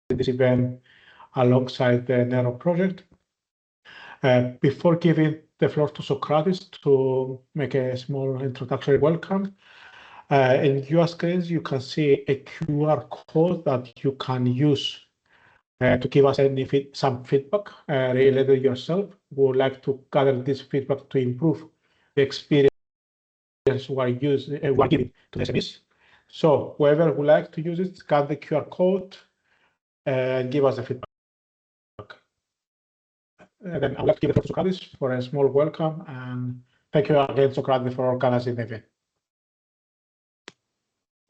this event alongside the NERO project. Before giving the floor to Socrates to make a small introductory welcome, in your screens you can see a QR code that you can use to give us some feedback related to yourself. We would like to gather this feedback to improve the experience we're giving to the SMEs. So whoever would like to use it, scan the QR code and give us the feedback. And then I would like to give it to Socrates for a small welcome, and thank you again, Socrates, for organizing the event.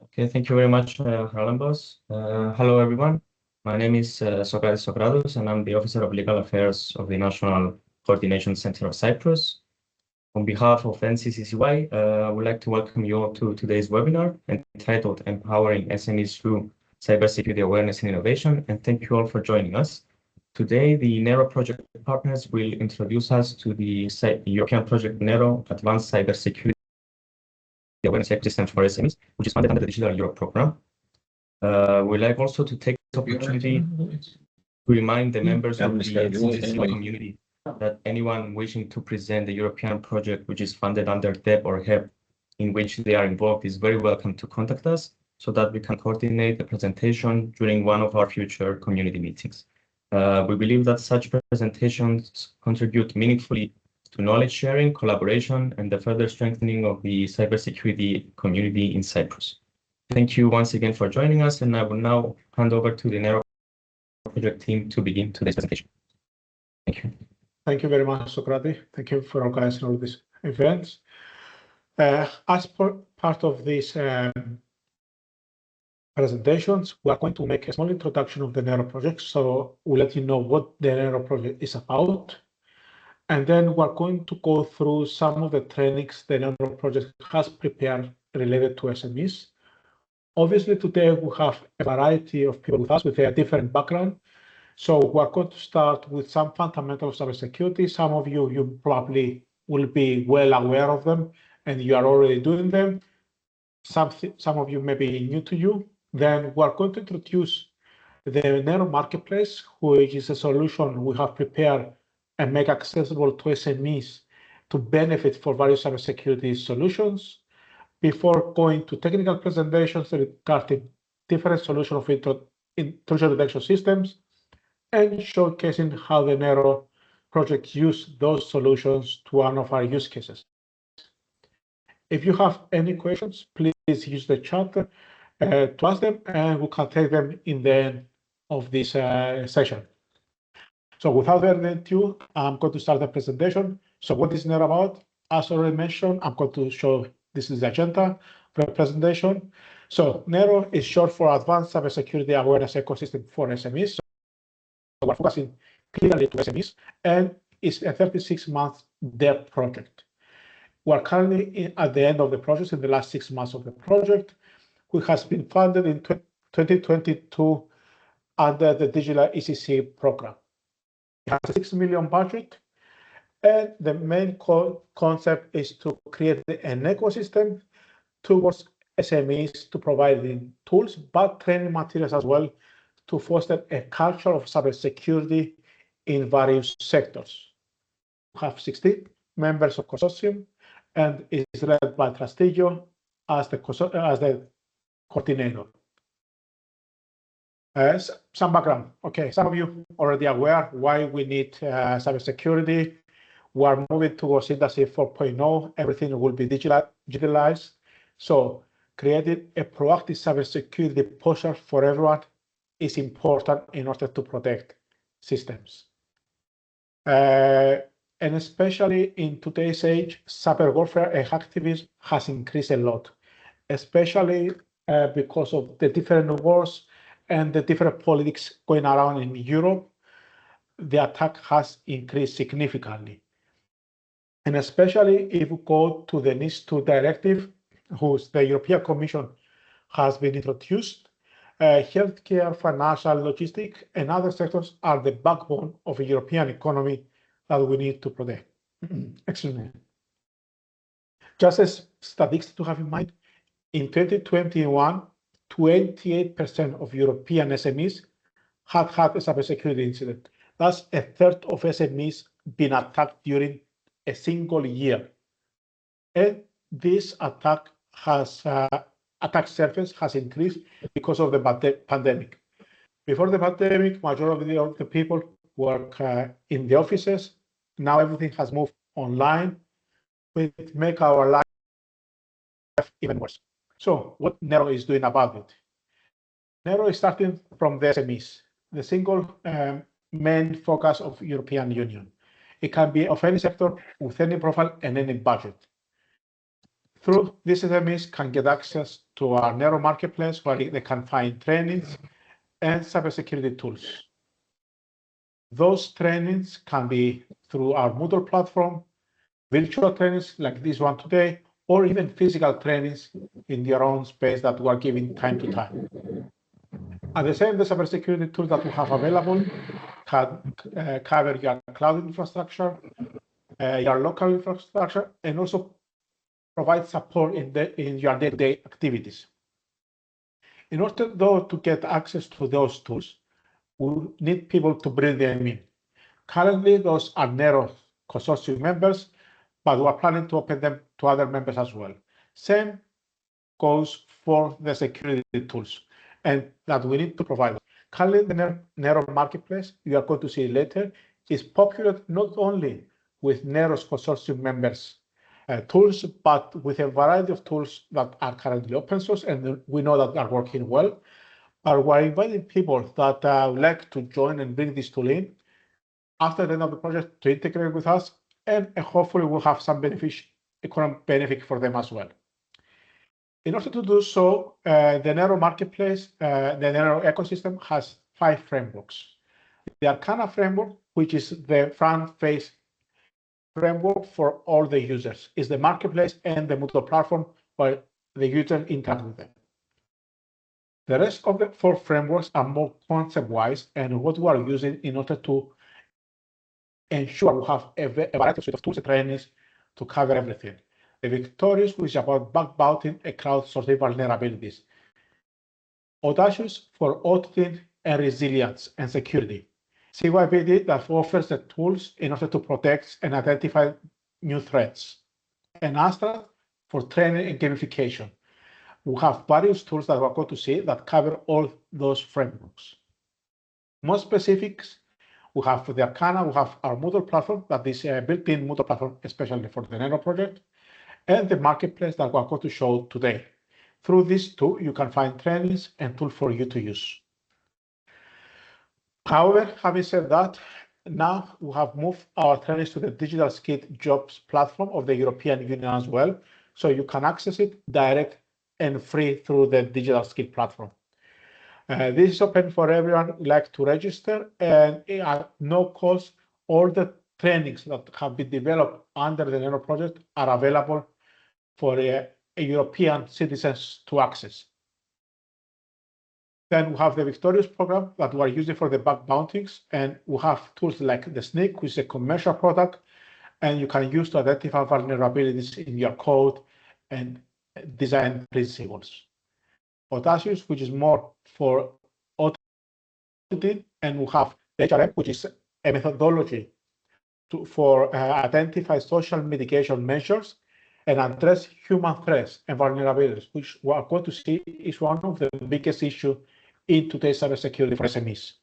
Okay, thank you very much, Harlambos. Hello, everyone. My name is Socrates Socratos, and I'm the Officer of Legal Affairs of the National Coordination Centre of Cyprus. On behalf of NCC-CY, I would like to welcome you all to today's webinar entitled Empowering SMEs Through Cybersecurity Awareness and Innovation, and thank you all for joining us. Today, the NERO project partners will introduce us to the European project NERO Advanced Cybersecurity Awareness Ecosystem for SMEs, which is funded under the Digital Europe program. We'd like also to take this opportunity to remind the members of the NCC-CY community that anyone wishing to present the European project, which is funded under DEP or HEP, in which they are involved, is very welcome to contact us so that we can coordinate the presentation during one of our future community meetings. We believe that such presentations contribute meaningfully to knowledge sharing, collaboration, and the further strengthening of the cybersecurity community in Cyprus. Thank you once again for joining us, and I will now hand over to the NERO project team to begin today's presentation. Thank you. Thank you very much, Socrates. Thank you for organizing all these events. As part of these presentations, we are going to make a small introduction of the NERO project. So we'll let you know what the NERO project is about. And then we're going to go through some of the trainings the NERO project has prepared related to SMEs. Obviously, today we have a variety of people with us with a different background. So we're going to start with some fundamentals of cybersecurity. Some of you probably will be well aware of them, and you are already doing them. Some of you may be new to you. Then we're going to introduce the NERO Marketplace, which is a solution we have prepared and make accessible to SMEs to benefit for various cybersecurity solutions. Before going to technical presentations regarding different solutions of intrusion detection systems, and showcasing how the NERO project use those solutions to one of our use cases. If you have any questions, please use the chat to ask them, and we can take them in the end of this session. So without further ado, I'm going to start the presentation. So what is NERO about? As already mentioned, I'm going to show this is the agenda for the presentation. So NERO is short for Advanced Cybersecurity Awareness Ecosystem for SMEs. So we're focusing clearly to SMEs, and it's a 36-month DEP project. We're currently at the end of the project, in the last 6 months of the project, which has been funded in 2022 under the Digital ECCC program. It has a 6 million budget, and the main concept is to create an ecosystem towards SMEs to provide the tools, but training materials as well, to foster a culture of cybersecurity in various sectors. We have 16 members of consortium, and it is led by Trustilio as the coordinator. Some background. Okay, some of you already aware why we need cybersecurity. We are moving towards Industry 4.0. Everything will be digitalized. So creating a proactive cybersecurity posture for everyone is important in order to protect systems. And especially in today's age, cyber warfare and hacktivism has increased a lot, especially because of the different wars and the different politics going around in Europe. The attack has increased significantly. And especially if we go to the NIS2 directive, whose the European Commission has been introduced, healthcare, financial, logistics, and other sectors are the backbone of a European economy that we need to protect. Excuse me. Just as statistics to have in mind, in 2021, 28% of European SMEs had a cybersecurity incident. That's a third of SMEs been attacked during a single year. And this attack surface has increased because of the pandemic. Before the pandemic, majority of the people work in the offices. Now everything has moved online, which make our life even worse. So what NERO is doing about it? NERO is starting from the SMEs, the single main focus of European Union. It can be of any sector with any profile and any budget. Through these SMEs can get access to our NERO marketplace where they can find trainings and cybersecurity tools. Those trainings can be through our Moodle platform, virtual trainings like this one today, or even physical trainings in their own space that we are giving time to time. At the same, the cybersecurity tools that we have available can cover your cloud infrastructure, your local infrastructure, and also provide support in your day-to-day activities. In order, though, to get access to those tools, we need people to bring them in. Currently, those are NERO consortium members, but we are planning to open them to other members as well. Same goes for the security tools, and that we need to provide. Currently, the NERO marketplace, you are going to see later, is populated not only with NERO's consortium members tools, but with a variety of tools that are currently open source, and we know that are working well. But we're inviting people that would like to join and bring this tool in after the end of the project to integrate with us, and hopefully we'll have some economic benefit for them as well. In order to do so, the NERO marketplace, the NERO ecosystem has 5 frameworks. The Arcana framework, which is the front-face framework for all the users, is the marketplace and the Moodle platform where the user interact with them. The rest of the 4 frameworks are more concept-wise and what we are using in order to ensure we have a variety of tools and trainings to cover everything. The Victorious, which is about bug bounty and crowdsourcing vulnerabilities. Audacious for auditing and resilience and security. CYBD that offers the tools in order to protect and identify new threats. And Astra for training and gamification. We have various tools that we're going to see that cover all those frameworks. More specifics, we have for the Arcana, we have our Moodle platform, that is a built-in Moodle platform, especially for the NERO project, and the marketplace that we're going to show today. Through these two, you can find trainings and tools for you to use. However, having said that, now we have moved our trainings to the Digital Skill Jobs platform of the European Union as well, so you can access it direct and free through the Digital Skill platform. This is open for everyone who like to register, and at no cost, all the trainings that have been developed under the NERO project are available for European citizens to access. Then we have the Victorious program that we are using for the bug bountings, and we have tools like the Sneak, which is a commercial product, and you can use to identify vulnerabilities in your code and design principles. Audacious, which is more for auditing, and we have the HRM, which is a methodology for identify social mitigation measures and address human threats and vulnerabilities, which we are going to see is one of the biggest issues in today's cybersecurity for SMEs.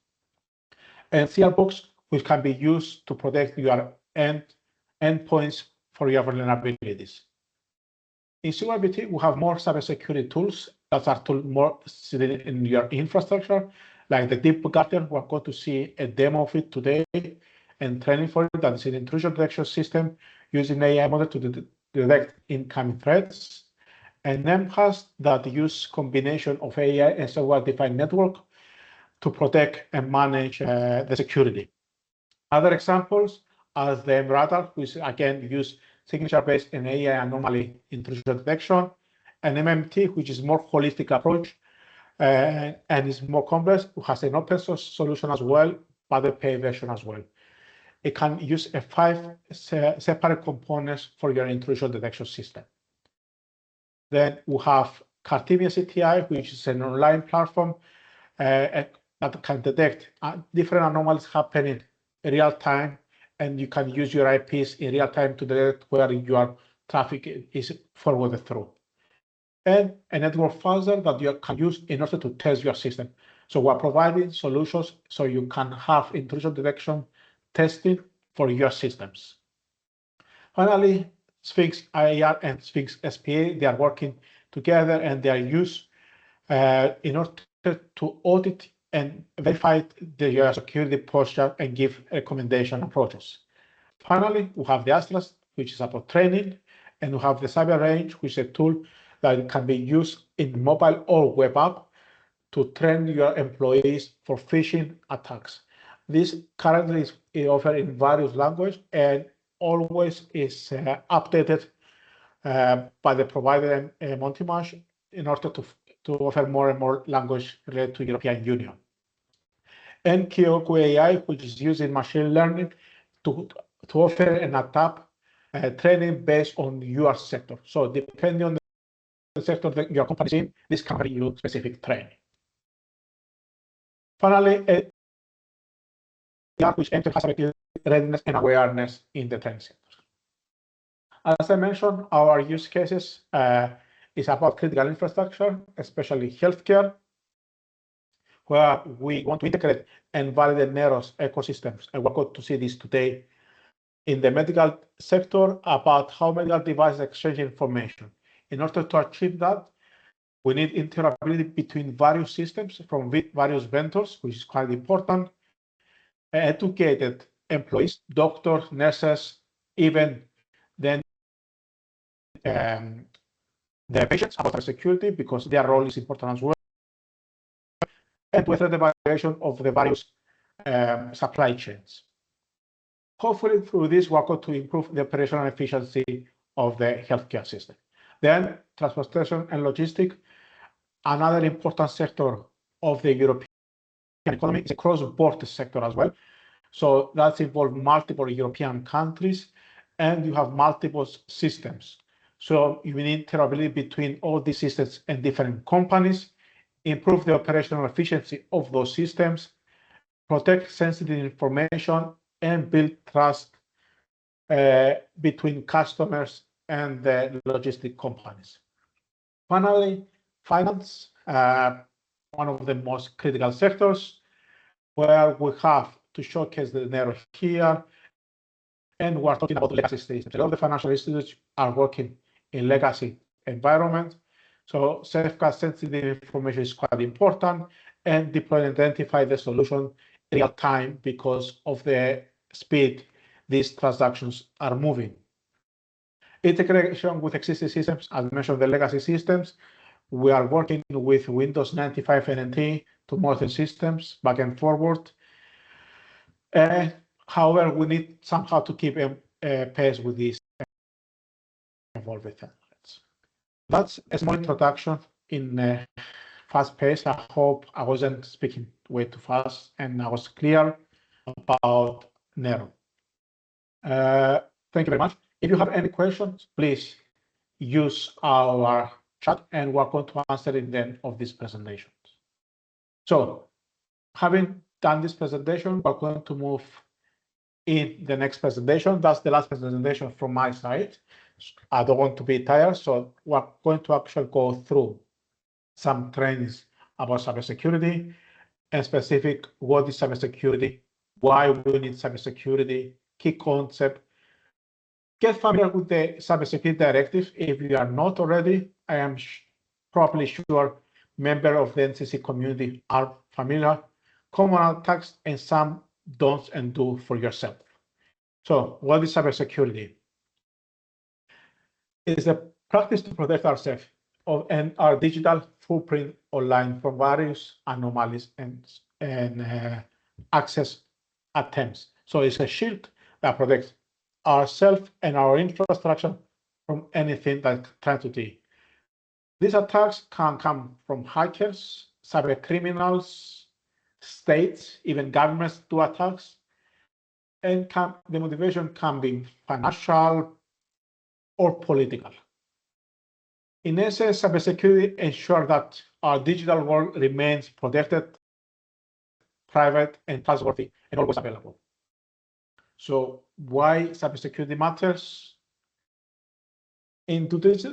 And CRBox, which can be used to protect your endpoints for your vulnerabilities. In CYBT, we have more cybersecurity tools that are more sitting in your infrastructure, like the DeepGuardian. We're going to see a demo of it today and training for it. That is an intrusion detection system using AI model to detect incoming threats. And MHAS that use combination of AI and software-defined network to protect and manage the security. Other examples are the MRadar, which again use signature-based and AI anomaly intrusion detection, and MMT, which is more holistic approach and is more complex, has an open source solution as well, but a paid version as well. It can use 5 separate components for your intrusion detection system. Then we have Cartimian CTI, which is an online platform that can detect different anomalies happening in real time, and you can use your IPs in real time to detect where your traffic is forwarded through. And a network fuzzer that you can use in order to test your system. So we're providing solutions so you can have intrusion detection testing for your systems. Finally, Sphinx IAR and Sphinx SPA, they are working together and they are used in order to audit and verify your security posture and give recommendation approaches. Finally, we have the Atlas, which is about training, and we have the Cyber Range, which is a tool that can be used in mobile or web app to train your employees for phishing attacks. This currently is offered in various languages and always is updated by the provider Montimage in order to offer more and more language related to European Union. And Kyoku AI, which is using machine learning to offer an attack training based on your sector. So depending on the sector that your company is in, this can bring you specific training. Finally, which aims to have readiness and awareness in the training sector. As I mentioned, our use cases is about critical infrastructure, especially healthcare, where we want to integrate and validate NERO's ecosystems. And we're going to see this today in the medical sector about how medical devices exchange information. In order to achieve that, we need interoperability between various systems from various vendors, which is quite important, educated employees, doctors, nurses, even then the patients about security, because their role is important as well, and with the evaluation of the various supply chains. Hopefully, through this, we're going to improve the operational efficiency of the healthcare system. Then, transportation and logistics, another important sector of the European economy, is a cross-border sector as well. So that's involved multiple European countries, and you have multiple systems. So you need interoperability between all these systems and different companies, improve the operational efficiency of those systems, protect sensitive information, and build trust between customers and the logistic companies. Finally, finance, one of the most critical sectors, where we have to showcase the NERO here, and we're talking about legacy systems. A lot of the financial institutes are working in legacy environments, so safeguard sensitive information is quite important, and deploy and identify the solution in real time because of the speed these transactions are moving. Integration with existing systems, as mentioned, the legacy systems, we are working with Windows 95 NT to modern systems back and forward. However, we need somehow to keep pace with these evolving templates. That's a small introduction in fast pace. I hope I wasn't speaking way too fast and I was clear about NERO. Thank you very much. If you have any questions, please use our chat and we're going to answer it then of this presentation. So having done this presentation, we're going to move in the next presentation. That's the last presentation from my side. I don't want to be tired, so we're going to actually go through some trainings about cybersecurity and specific what is cybersecurity, why we need cybersecurity, key concept. Get familiar with the cybersecurity directive. If you are not already, I am probably sure members of the NCC community are familiar. Common attacks and some don'ts and do for yourself. So what is cybersecurity? It is a practice to protect ourselves and our digital footprint online from various anomalies and access attempts. So it's a shield that protects ourselves and our infrastructure from anything that's trying to do. These attacks can come from hackers, cyber criminals, states, even governments do attacks, and the motivation can be financial or political. In essence, cybersecurity ensures that our digital world remains protected private, and trustworthy, and always available. So why cybersecurity matters? In today's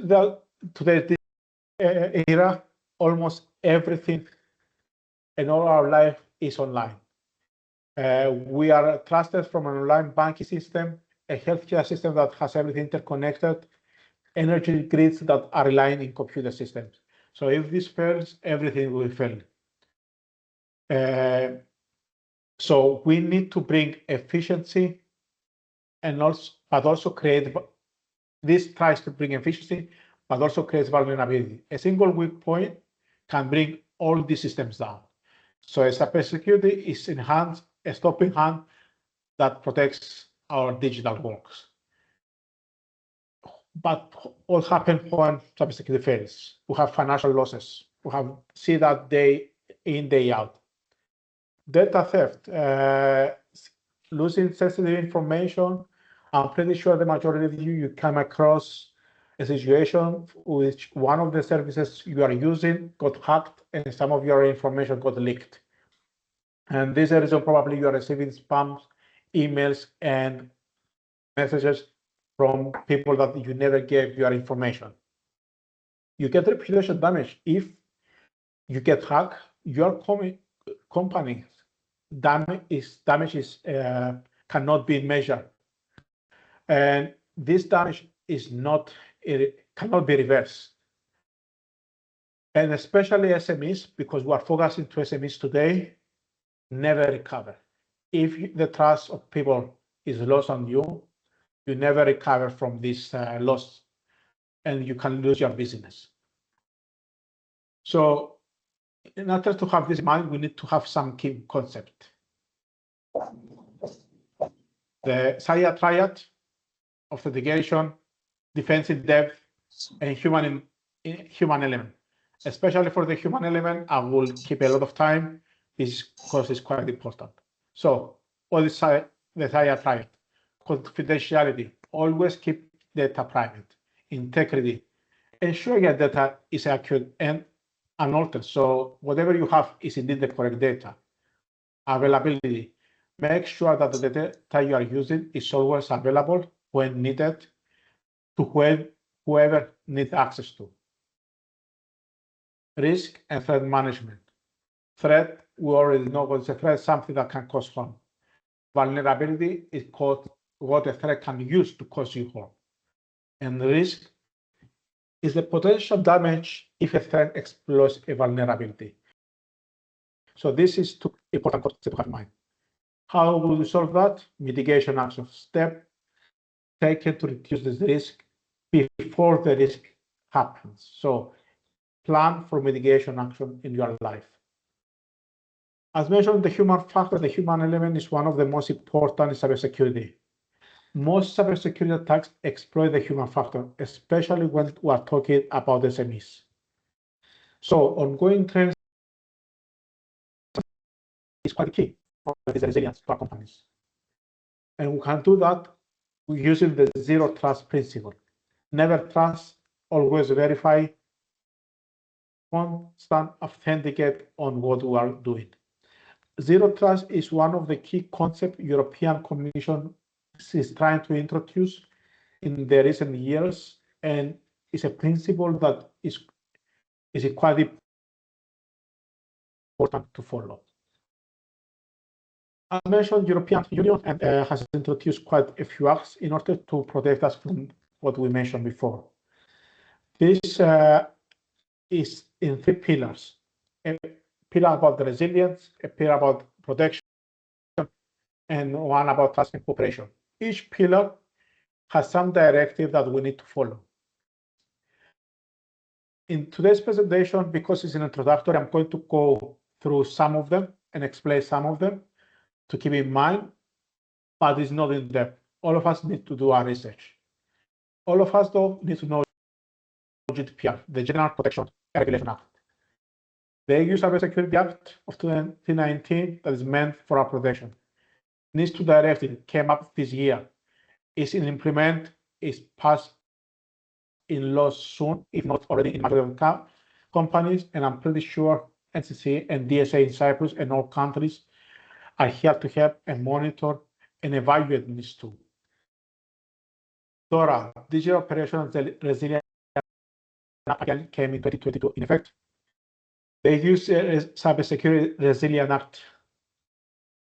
era, almost everything in all our life is online. We are trusted from an online banking system, a healthcare system that has everything interconnected, energy grids that are relying in computer systems. So if this fails, everything will fail. So we need to bring efficiency and also create. This tries to bring efficiency, but also creates vulnerability. A single weak point can bring all these systems down. So cybersecurity is enhanced, a stopping hand that protects our digital works. But what happens when cybersecurity fails? We have financial losses. We have see that day in, day out. Data theft, losing sensitive information. I'm pretty sure the majority of you come across a situation which one of the services you are using got hacked and some of your information got leaked. And this is the reason probably you are receiving spams, emails, and messages from people that you never gave your information. You get reputation damage. If you get hacked, your company's damage cannot be measured. And this damage cannot be reversed. And especially SMEs, because we are focusing to SMEs today, never recover. If the trust of people is lost on you, you never recover from this loss, and you can lose your business. So in order to have this in mind, we need to have some key concept. The SCY triad: authentication, defense in depth, and human element. Especially for the human element, I will keep a lot of time because it's quite important. So what is the SCY triad? Confidentiality, always keep data private. Integrity, ensure your data is accurate and unaltered. So whatever you have is indeed the correct data. Availability, make sure that the data you are using is always available when needed to whoever needs access to. Risk and threat management. Threat, we already know what is a threat, something that can cause harm. Vulnerability is what a threat can use to cause you harm. And risk is the potential damage if a threat exploits a vulnerability. So this is two important concepts to have in mind. How will we solve that? Mitigation action step taken to reduce this risk before the risk happens. So plan for mitigation action in your life. As mentioned, the human factor, the human element is one of the most important in cybersecurity. Most cybersecurity attacks exploit the human factor, especially when we are talking about SMEs. So ongoing trends is quite key for the resilience to our companies. And we can do that using the zero trust principle. Never trust, always verify, constant authenticate on what we are doing. Zero trust is one of the key concepts European Commission is trying to introduce in the recent years, and is a principle that is quite important to follow. As mentioned, European Union has introduced quite a few acts in order to protect us from what we mentioned before. This is in three pillars: a pillar about the resilience, a pillar about protection, and one about trust and cooperation. Each pillar has some directive that we need to follow. In today's presentation, because it's an introductory, I'm going to go through some of them and explain some of them to keep in mind, but it's not in depth. All of us need to do our research. All of us, though, need to know GDPR, the General Protection and Regulation Act. The EU Cybersecurity Act of 2019 that is meant for our protection. NIS 2 directive came up this year. Is implement, is passed in law soon, if not already in majority of companies, and I'm pretty sure NCC and DSA in Cyprus and all countries are here to help and monitor and evaluate NIS2. DORA, Digital Operations Resilience, again came in 2022 in effect. They use Cybersecurity Resilience Act.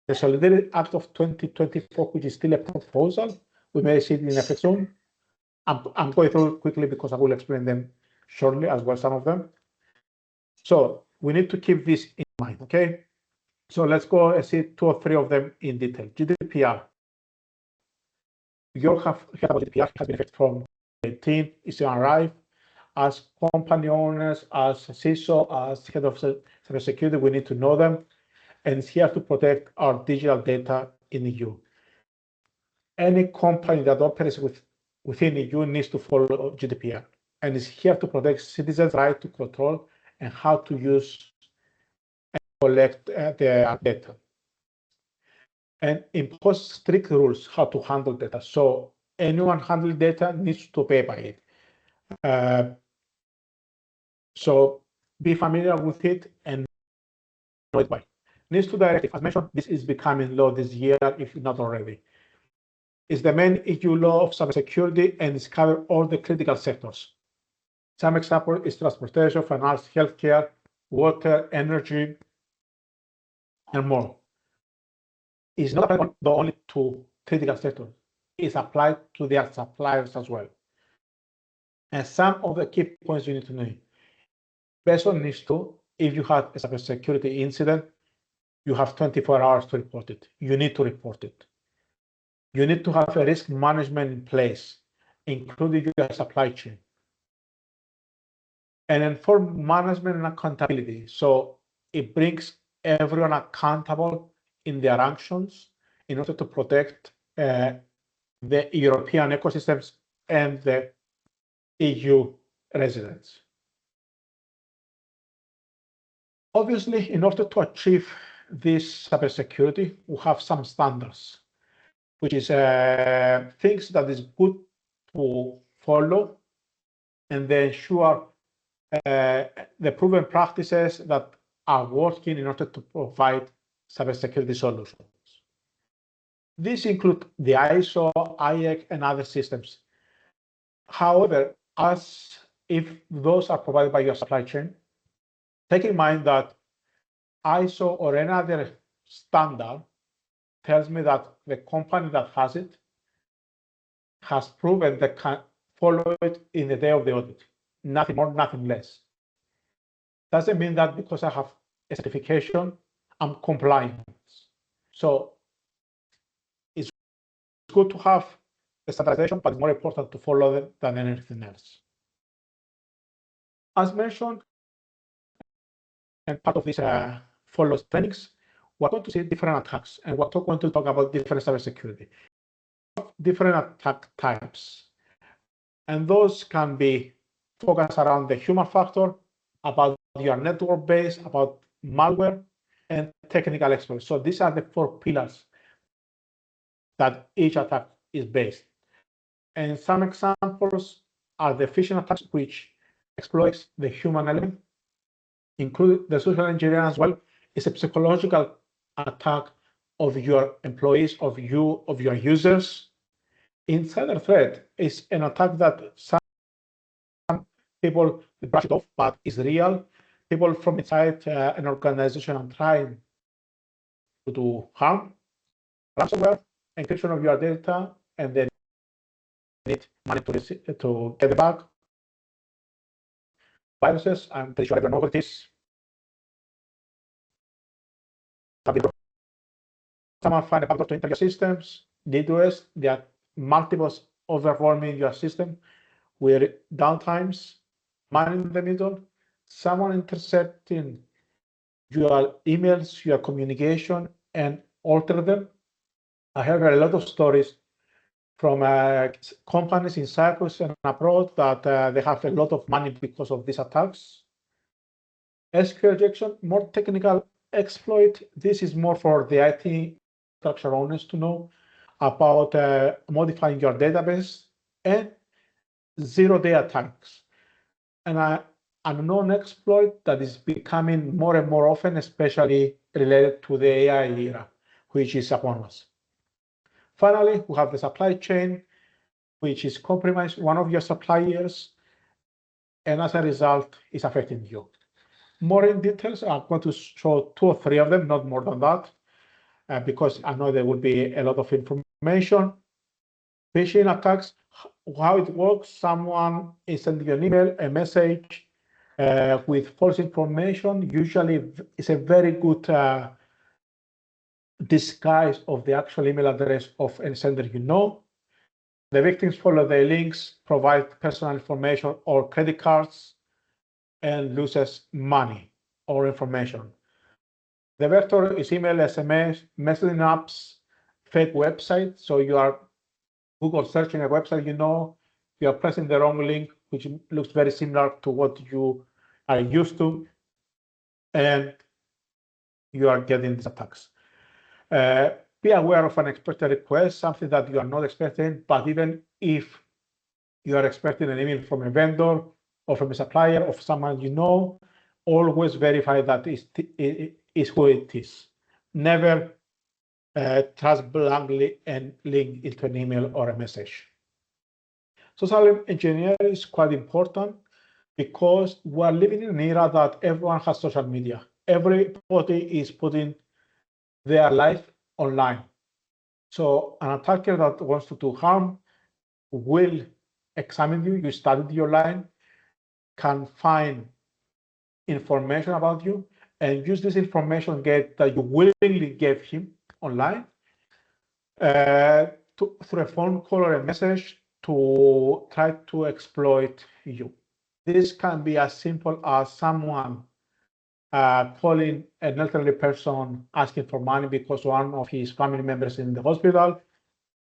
The Solidarity Act of 2024, which is still a proposal, we may see it in effect soon. I'm going through quickly because I will explain them shortly as well, some of them. So we need to keep this in mind, okay? So let's go and see 2 or 3 of them in detail. GDPR. You have heard about GDPR, has been effective from 18, it's on arrive. As company owners, as CISO, as head of cybersecurity, we need to know them. And it's here to protect our digital data in the EU. Any company that operates within the EU needs to follow GDPR. And it's here to protect citizens' right to control and how to use and collect their data. And impose strict rules how to handle data. So anyone handling data needs to pay by it. So be familiar with it and know it by. NIS2 directive, as mentioned, this is becoming law this year, if not already. It's the main EU law of cybersecurity and it's covered all the critical sectors. Some example is transportation, finance, healthcare, water, energy, and more. It's not applied only to critical sectors. It's applied to their suppliers as well. And some of the key points you need to know. Based on NIS2, if you have a cybersecurity incident, you have 24 hours to report it. You need to report it. You need to have a risk management in place, including your supply chain. And then for management and accountability. So it brings everyone accountable in their actions in order to protect the European ecosystems and the EU residents. Obviously, in order to achieve this cybersecurity, we have some standards, which is things that is good to follow and then ensure the proven practices that are working in order to provide cybersecurity solutions. These include the ISO, IEC, and other systems. However, as if those are provided by your supply chain, take in mind that ISO or any other standard tells me that the company that has it has proven they can follow it in the day of the audit. Nothing more, nothing less. Doesn't mean that because I have a certification, I'm compliant. So it's good to have the standardization, but it's more important to follow them than anything else. As mentioned, and part of this follows trainings, we're going to see different attacks, and we're going to talk about different cybersecurity. Different attack types, and those can be focused around the human factor, about your network base, about malware, and technical experts. So these are the 4 pillars that each attack is based. And some examples are the phishing attacks, which exploits the human element, include the social engineering as well. It's a psychological attack of your employees, of your users. Insider threat is an attack that some people brush it off, but it's real. People from inside an organization are trying to do harm. Ransomware, encryption of your data, and then need money to get it back. Viruses, I'm pretty sure everyone knows what it is. Someone find a backdoor to enter your systems. DDoS, there are multiples overwhelming your system with downtimes, man in the middle, someone intercepting your emails, your communication, and alter them. I have a lot of stories from companies in Cyprus and abroad that they have a lot of money because of these attacks. SQL injection, more technical exploit. This is more for the IT infrastructure owners to know about modifying your database, and zero-day attacks. And an unknown exploit that is becoming more and more often, especially related to the AI era. which is upon us. Finally, we have the supply chain, which is compromised one of your suppliers, and as a result, is affecting you. More in details, I'm going to show 2 or 3 of them, not more than that, because I know there will be a lot of information. Phishing attacks, how it works, someone is sending you an email, a message with false information. Usually it's a very good disguise of the actual email address of a sender you know. The victims follow the links, provide personal information or credit cards, and loses money or information. The vector is email, SMS, messaging apps, fake website. So you are Google searching a website, you are pressing the wrong link, which looks very similar to what you are used to, and you are getting these attacks. Be aware of unexpected requests, something that you are not expecting, but even if you are expecting an email from a vendor or from a supplier or someone you know, always verify that it is who it is. Never trust blindly and link into an email or a message. Social engineering is quite important because we're living in an era that everyone has social media. Everybody is putting their life online. So an attacker that wants to do harm will examine you. You studied your line, can find information about you, and use this information that you willingly gave him online through a phone call or a message to try to exploit you. This can be as simple as someone calling an elderly person asking for money because one of his family members is in the hospital,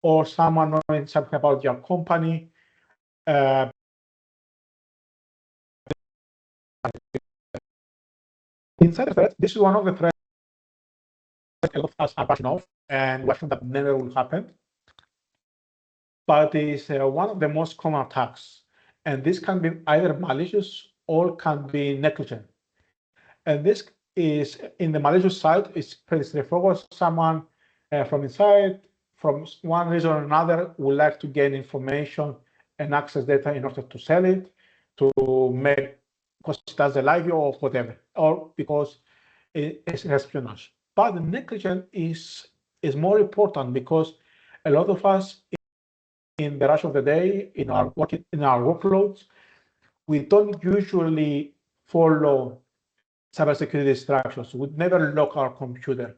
or someone knowing something about your company. Inside threats, this is one of the threats a lot of us are passionate of, and we think that never will happen. But it's one of the most common attacks. And this can be either malicious or can be negligent. And this is, in the malicious side, it's pretty straightforward. Someone from inside, from one reason or another, would like to gain information and access data in order to sell it, to make, because it doesn't like you or whatever, or because it's espionage. But the negligence is more important because a lot of us in the rush of the day, in our workloads, we don't usually follow cybersecurity instructions. We never lock our computer.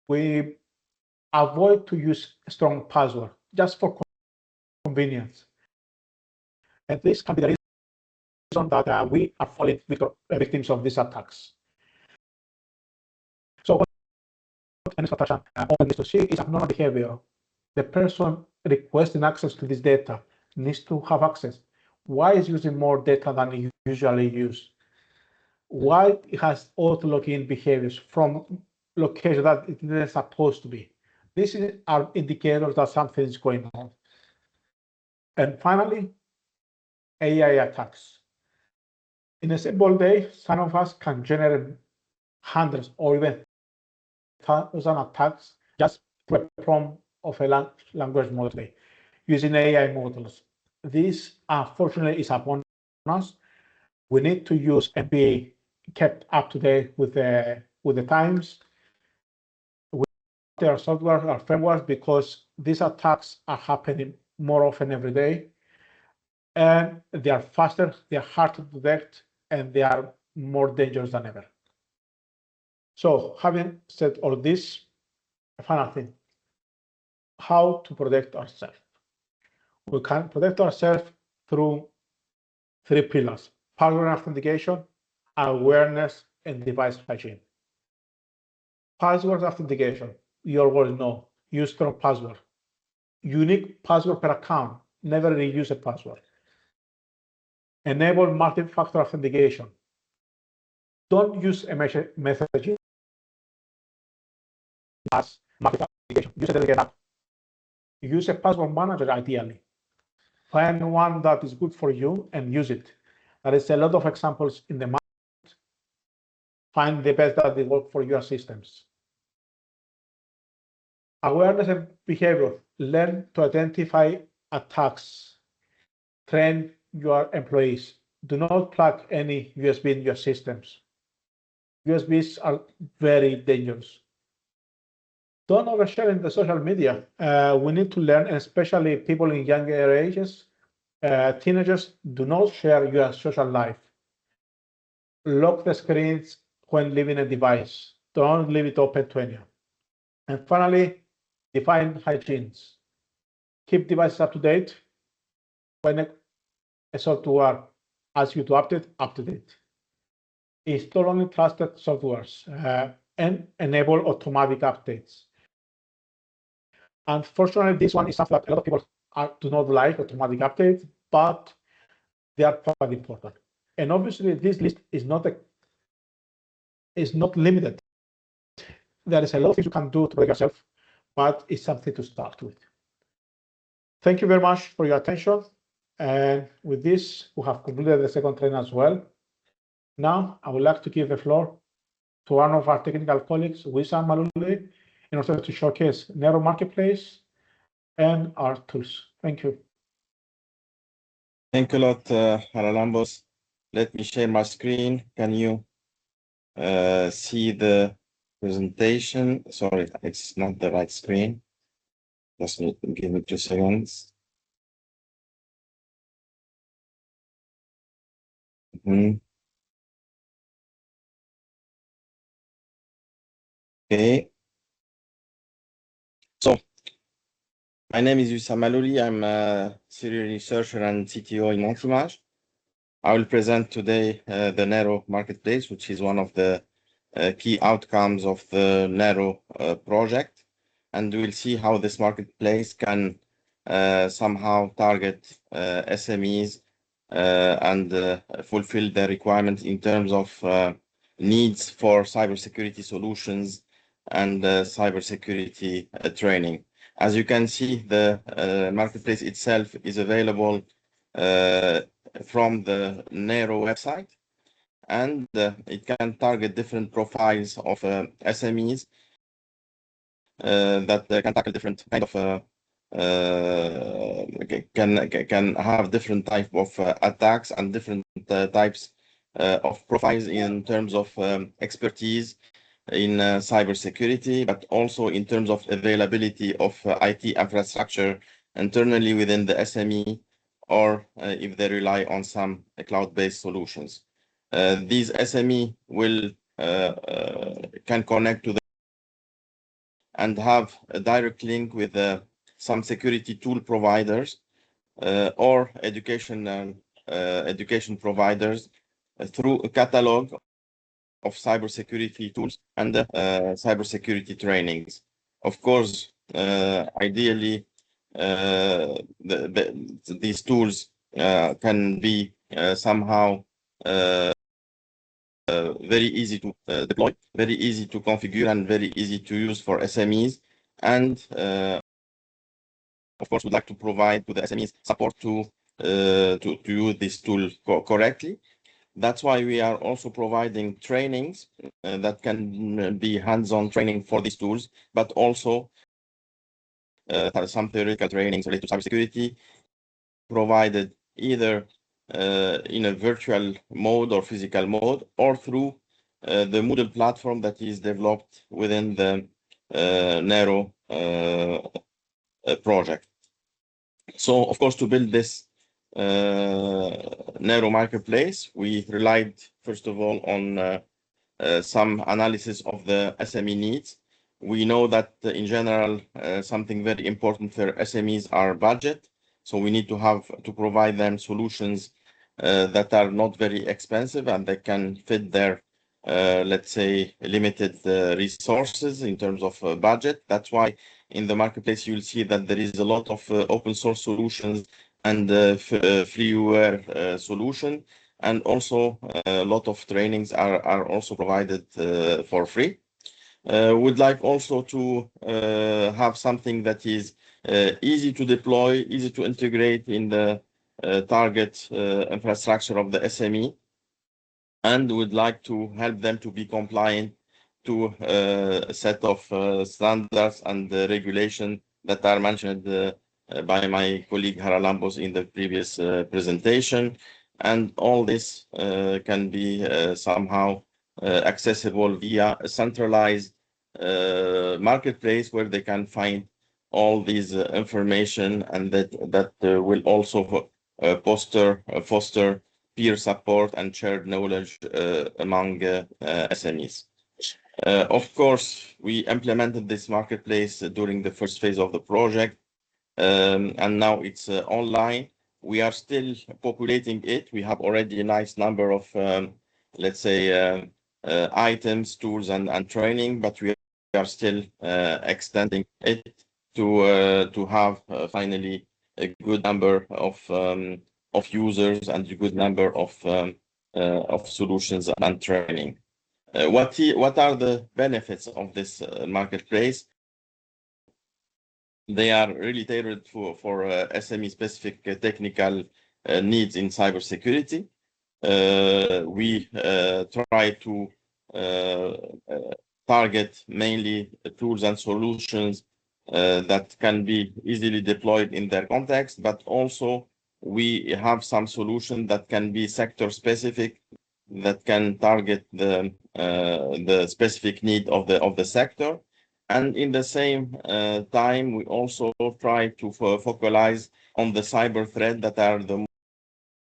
We avoid to use a strong password just for convenience. And this can be the reason that we are falling victims of these attacks. So what NSA needs to see is abnormal behavior. The person requesting access to this data needs to have access. Why is using more data than you usually use? Why it has auto-login behaviors from locations that it isn't supposed to be? These are indicators that something is going on. And finally, AI attacks. In a simple day, some of us can generate hundreds or even thousand attacks just through a prompt of a language model using AI models. This, unfortunately, is upon us. We need to use and be kept up to date with the times, with our software, our frameworks, because these attacks are happening more often every day, and they are faster, they are hard to detect, and they are more dangerous than ever. So, having said all this, a final thing: how to protect ourselves. We can protect ourselves through 3 pillars: password authentication, awareness, and device hygiene. Password authentication, you already know, use strong password. Unique password per account, never reuse a password. Enable multi-factor authentication. Don't use a message as multi-factor authentication. Use a delegated app. Use a password manager ideally. Find one that is good for you and use it. There is a lot of examples in the market. Find the best that they work for your systems. Awareness and behavior. Learn to identify attacks. Train your employees. Do not plug any USB in your systems. USBs are very dangerous. Don't overshare in the social media. We need to learn, especially people in younger ages, teenagers, do not share your social life. Lock the screens when leaving a device. Don't leave it open to anyone. And finally, define hygienes. Keep devices up to date. When a software asks you to update, up to date. Install only trusted softwares and enable automatic updates. Unfortunately, this one is something that a lot of people do not like, automatic updates, but they are quite important. And obviously, this list is not limited. There is a lot of things you can do to protect yourself, but it's something to start with. Thank you very much for your attention. And with this, we have completed the second training as well. Now, I would like to give the floor to one of our technical colleagues, Wissam Maluli, in order to showcase NERO Marketplace and our tools. Thank you. Thank you a lot, Haralambos. Let me share my screen. Can you see the presentation? Sorry, it's not the right screen. Just give me 2 seconds. Okay. So, my name is Wissam Maluli. I'm a senior researcher and CTO in Montimage. I will present today the NERO Marketplace, which is one of the key outcomes of the NERO project. And we'll see how this marketplace can somehow target SMEs and fulfill their requirements in terms of needs for cybersecurity solutions and cybersecurity training. As you can see, the marketplace itself is available from the NERO website, and it can target different profiles of SMEs that can tackle different kind of can have different type of attacks and different types of profiles in terms of expertise in cybersecurity, but also in terms of availability of IT infrastructure internally within the SME, or if they rely on some cloud-based solutions. These SME will can connect to the and have a direct link with some security tool providers or education providers through a catalog of cybersecurity tools and cybersecurity trainings. Of course, ideally, these tools can be somehow very easy to deploy, very easy to configure, and very easy to use for SMEs. And of course, we'd like to provide to the SMEs support to use this tool correctly. That's why we are also providing trainings that can be hands-on training for these tools, but also some theoretical trainings related to cybersecurity provided either in a virtual mode or physical mode, or through the Moodle platform that is developed within the NERO project. So, of course, to build this NERO marketplace, we relied first of all on some analysis of the SME needs. We know that in general, something very important for SMEs are budget. So we need to provide them solutions that are not very expensive and they can fit their, let's say, limited resources in terms of budget. That's why in the marketplace, you'll see that there is a lot of open source solutions and freeware solution. And also a lot of trainings are also provided for free. We'd like also to have something that is easy to deploy, easy to integrate in the target infrastructure of the SME, and would like to help them to be compliant to a set of standards and regulation that are mentioned by my colleague Haralambos in the previous presentation. And all this can be somehow accessible via a centralized marketplace where they can find all these information, and that will also foster peer support and shared knowledge among SMEs. Of course, we implemented this marketplace during the first phase of the project, and now it's online. We are still populating it. We have already a nice number of, let's say, items, tools, and training, but we are still extending it to have finally a good number of users and a good number of solutions and training. What are the benefits of this marketplace? They are really tailored for SME-specific technical needs in cybersecurity. We try to target mainly tools and solutions that can be easily deployed in their context, but also we have some solutions that can be sector-specific, that can target the specific need of the sector. And in the same time, we also try to focalize on the cyber threat that are the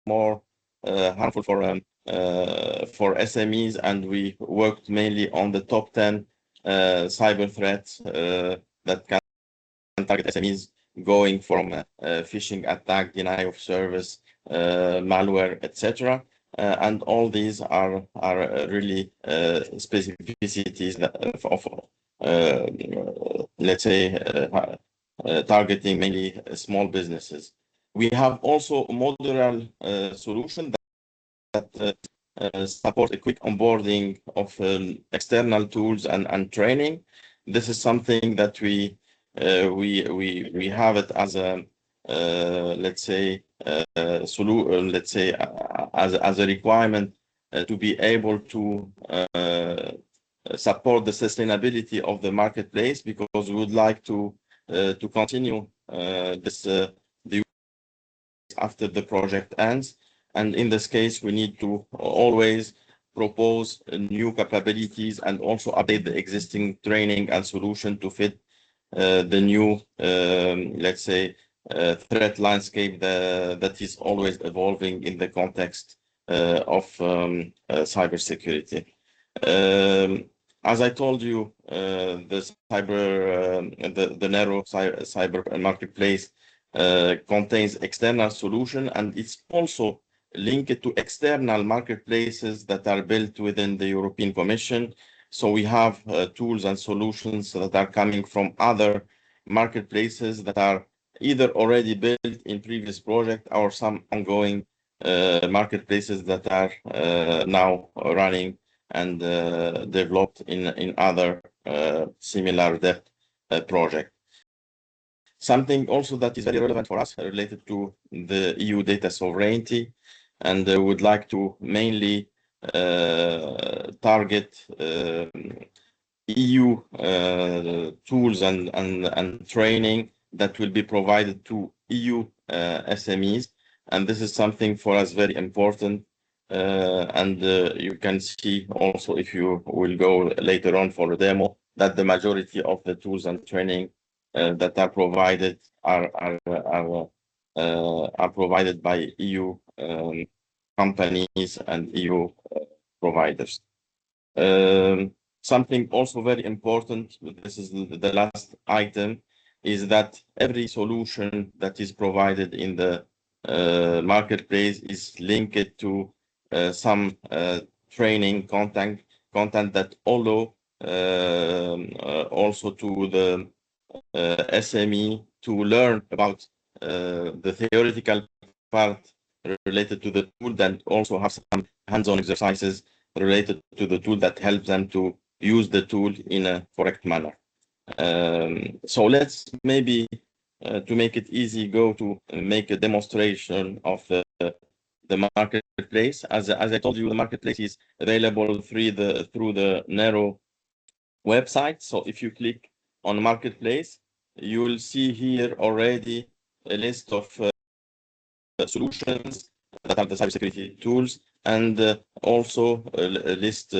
more harmful for SMEs, and we worked mainly on the top 10 cyber threats that can target SMEs, going from phishing attack, denial of service, malware, etc. And all these are really specificities of let's say targeting mainly small businesses. We have also a modular solution that support a quick onboarding of external tools and training. This is something that we have it as a let's say as a requirement to be able to support the sustainability of the marketplace, because we would like to continue this after the project ends. And in this case, we need to always propose new capabilities and also update the existing training and solution to fit the new, let's say, threat landscape that is always evolving in the context of cybersecurity. As I told you, the NERO cyber marketplace contains external solution, and it's also linked to external marketplaces that are built within the European Commission. So we have tools and solutions that are coming from other marketplaces that are either already built in previous project or some ongoing marketplaces that are now running and developed in other similar depth project. Something also that is very relevant for us related to the EU data sovereignty, and would like to mainly target EU tools and training that will be provided to EU SMEs. And this is something for us very important. And you can see also, if you will go later on for a demo, that the majority of the tools and training that are provided are provided by EU companies and EU providers. Something also very important, this is the last item, is that every solution that is provided in the marketplace is linked to some training content that allow also to the SME to learn about the theoretical part related to the tool, and also have some hands-on exercises related to the tool that helps them to use the tool in a correct manner. So let's maybe, to make it easy, go to make a demonstration of the marketplace. As I told you, the marketplace is available through the NERO website. So if you click on Marketplace, you will see here already a list of solutions that are the cybersecurity tools, and also a list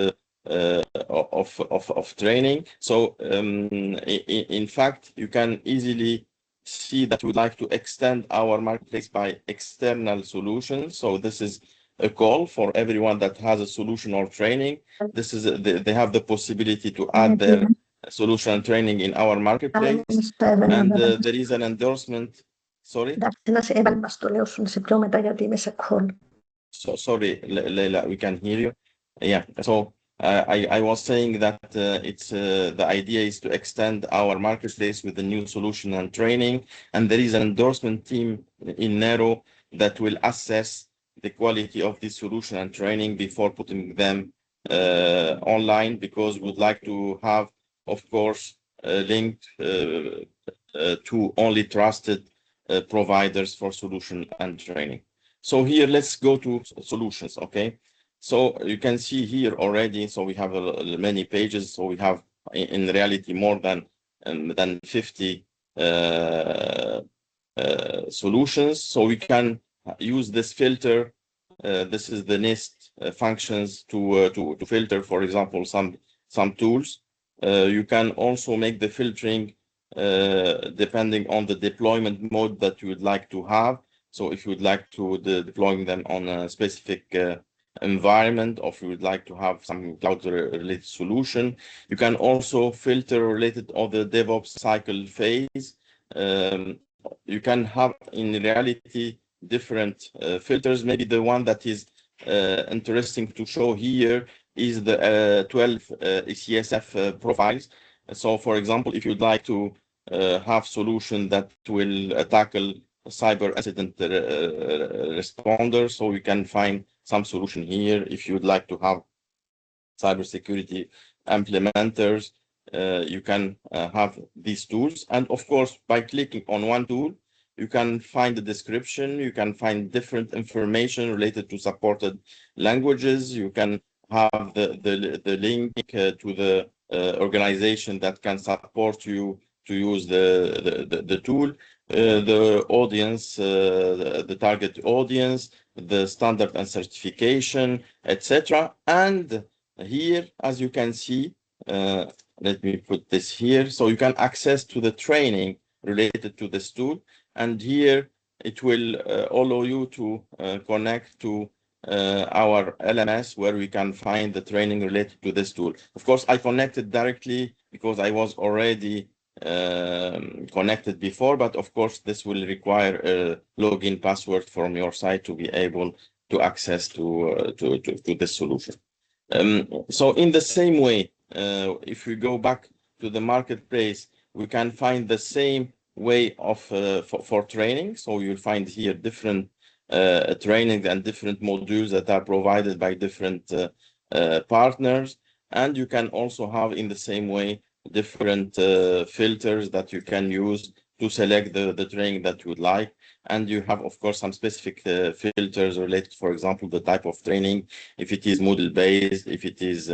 of training. So in fact, you can easily see that we would like to extend our marketplace by external solutions. So this is a call for everyone that has a solution or training. This is they have the possibility to add their solution and training in our marketplace, and there is an endorsement. Sorry. So sorry, Leila, we can hear you. Yeah. So I was saying that it's the idea is to extend our marketplace with the new solution and training, and there is an endorsement team in NERO that will assess the quality of this solution and training before putting them online, because we'd like to have, of course, linked to only trusted providers for solution and training. So here, let's go to solutions, okay? So you can see here already, so we have many pages. So we have, in reality, more than 50 solutions. So we can use this filter. This is the NIST functions to filter, for example, some tools. You can also make the filtering depending on the deployment mode that you would like to have. So if you would like to deploy them on a specific environment, or if you would like to have some cloud-related solution, you can also filter related to the DevOps cycle phase. You can have, in reality, different filters. Maybe the one that is interesting to show here is the 12 ECSF profiles. So, for example, if you'd like to have solution that will tackle cyber incident responder, so you can find some solution here. If you would like to have cybersecurity implementers, you can have these tools. And of course, by clicking on one tool, you can find the description, you can find different information related to supported languages, you can have the link to the organization that can support you to use the tool, the audience, the target audience, the standard and certification, etc. And here, as you can see, let me put this here, so you can access to the training related to this tool, and here it will allow you to connect to our LMS, where we can find the training related to this tool. Of course, I connected directly because I was already connected before, but of course this will require a login password from your side to be able to access to this solution. So in the same way, if we go back to the marketplace, we can find the same way of for training. So you'll find here different training and different modules that are provided by different partners, and you can also have, in the same way, different filters that you can use to select the training that you would like. And you have, of course, some specific filters related, for example, the type of training, if it is Moodle based, if it is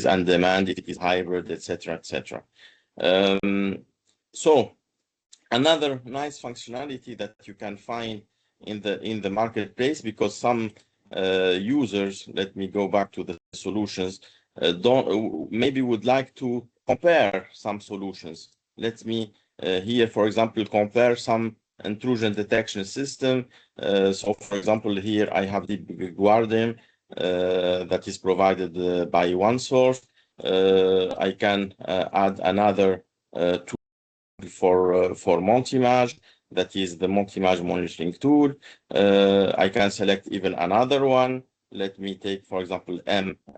on demand, if it is hybrid, etc., etc. So another nice functionality that you can find in the marketplace, because some users, let me go back to the solutions, maybe would like to compare some solutions. Let me here, for example, compare some intrusion detection system. So, for example, here I have DeepGuardian that is provided by OneSource. I can add another tool for Montimage, that is the Montimage monitoring tool. I can select even another one. Let me take, for example,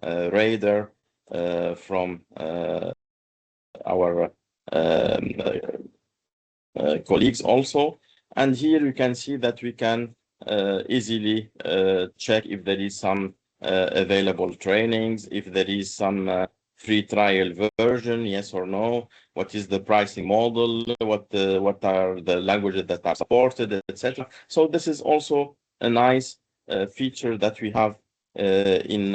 Radar from our colleagues also. And here you can see that we can easily check if there is some available trainings, if there is some free trial version, yes or no, what is the pricing model, what are the languages that are supported, etc. So this is also a nice feature that we have in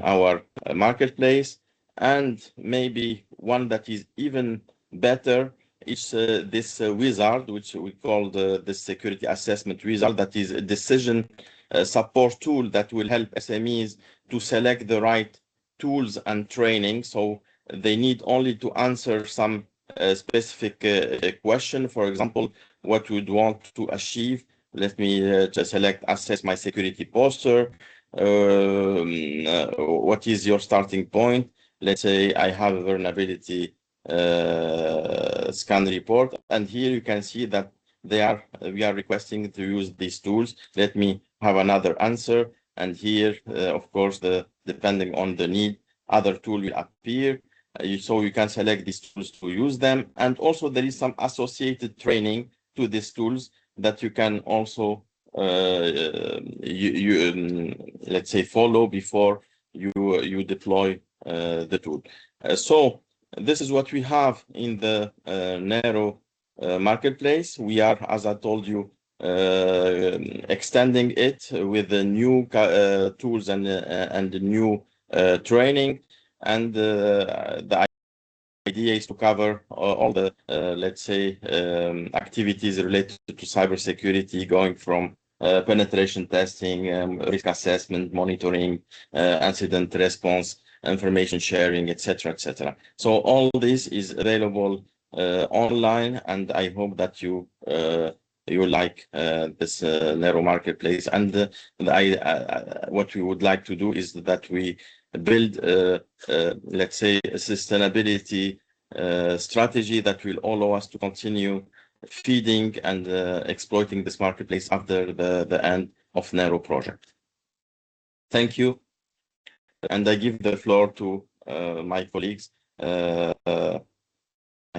our marketplace. And maybe one that is even better is this wizard, which we call the security assessment wizard, that is a decision support tool that will help SMEs to select the right tools and training. So they need only to answer some specific question. For example, what would want to achieve. Let me just select assess my security posture. What is your starting point? Let's say I have a vulnerability scan report, and here you can see that we are requesting to use these tools. Let me have another answer, and here, of course, depending on the need, other tool will appear. So you can select these tools to use them, and also there is some associated training to these tools that you can also let's say follow before you deploy the tool. So this is what we have in the NERO marketplace. We are, as I told you, extending it with the new tools and the new training, and the idea is to cover all the let's say activities related to cybersecurity, going from penetration testing, risk assessment, monitoring, incident response, information sharing, etc., etc. So all this is available online, and I hope that you like this NERO marketplace. And what we would like to do is that we build let's say a sustainability strategy that will allow us to continue feeding and exploiting this marketplace after the end of NERO project. Thank you. And I give the floor to my colleagues, I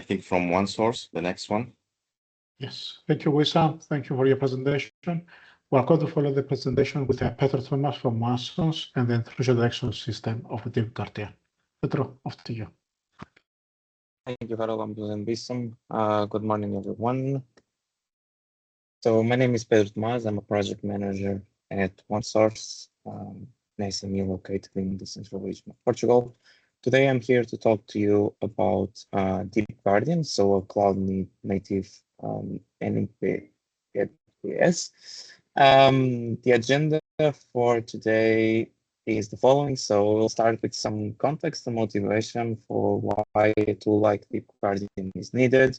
think from OneSource, the next one. Yes, thank you, Wissam. Thank you for your presentation. We're going to follow the presentation with Petro Thomas from OneSource and the Intrusion detection system of DeepGuardian. Petro, off to you. Thank you, Harold and Wissam. Good morning, everyone. So my name is Pedro Tomás. I'm a project manager at OneSource, an SME located in the central region of Portugal. Today, I'm here to talk to you about DeepGuardian, so a cloud-native NEPS. The agenda for today is the following. So we'll start with some context and motivation for why a tool like DeepGuardian is needed.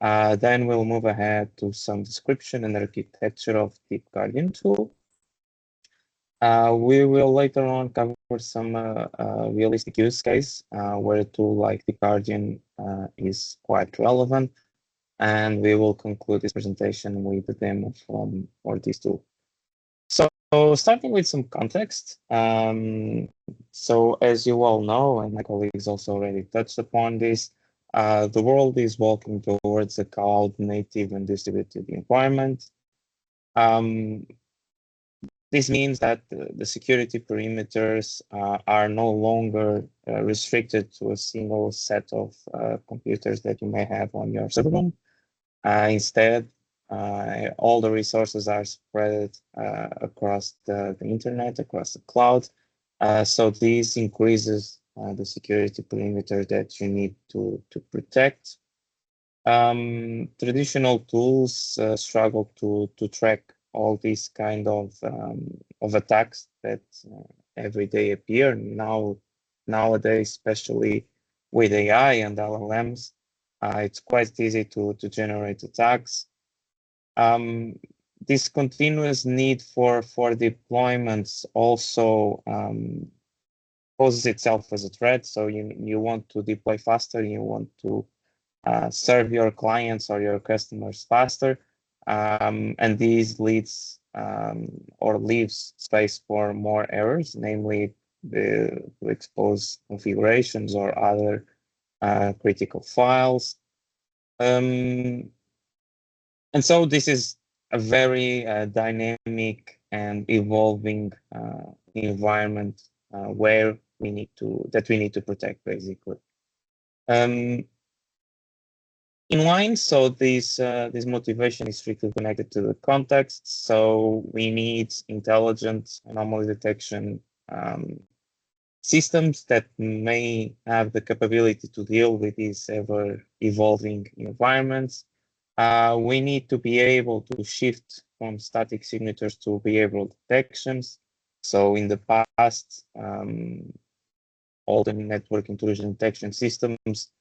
Then we'll move ahead to some description and architecture of DeepGuardian tool. We will later on cover some realistic use case where a tool like DeepGuardian is quite relevant. And we will conclude this presentation with a demo for this tool. So starting with some context. So as you all know, and my colleagues also already touched upon this, the world is walking towards a cloud-native and distributed environment. This means that the security perimeters are no longer restricted to a single set of computers that you may have on your server room. Instead, all the resources are spread across the internet, across the cloud. So this increases the security perimeter that you need to protect. Traditional tools struggle to track all these kind of attacks that every day appear nowadays, especially with AI and LLMs. It's quite easy to generate attacks. This continuous need for deployments also poses itself as a threat. So you want to deploy faster, you want to serve your clients or your customers faster, and this leads or leaves space for more errors, namely to expose configurations or other critical files. And so this is a very dynamic and evolving environment where we need to protect, basically. In line, so this motivation is strictly connected to the context. So we need intelligent anomaly detection systems that may have the capability to deal with these ever-evolving environments. We need to be able to shift from static signatures to behavioral detections. So in the past, all the network intrusion detection systems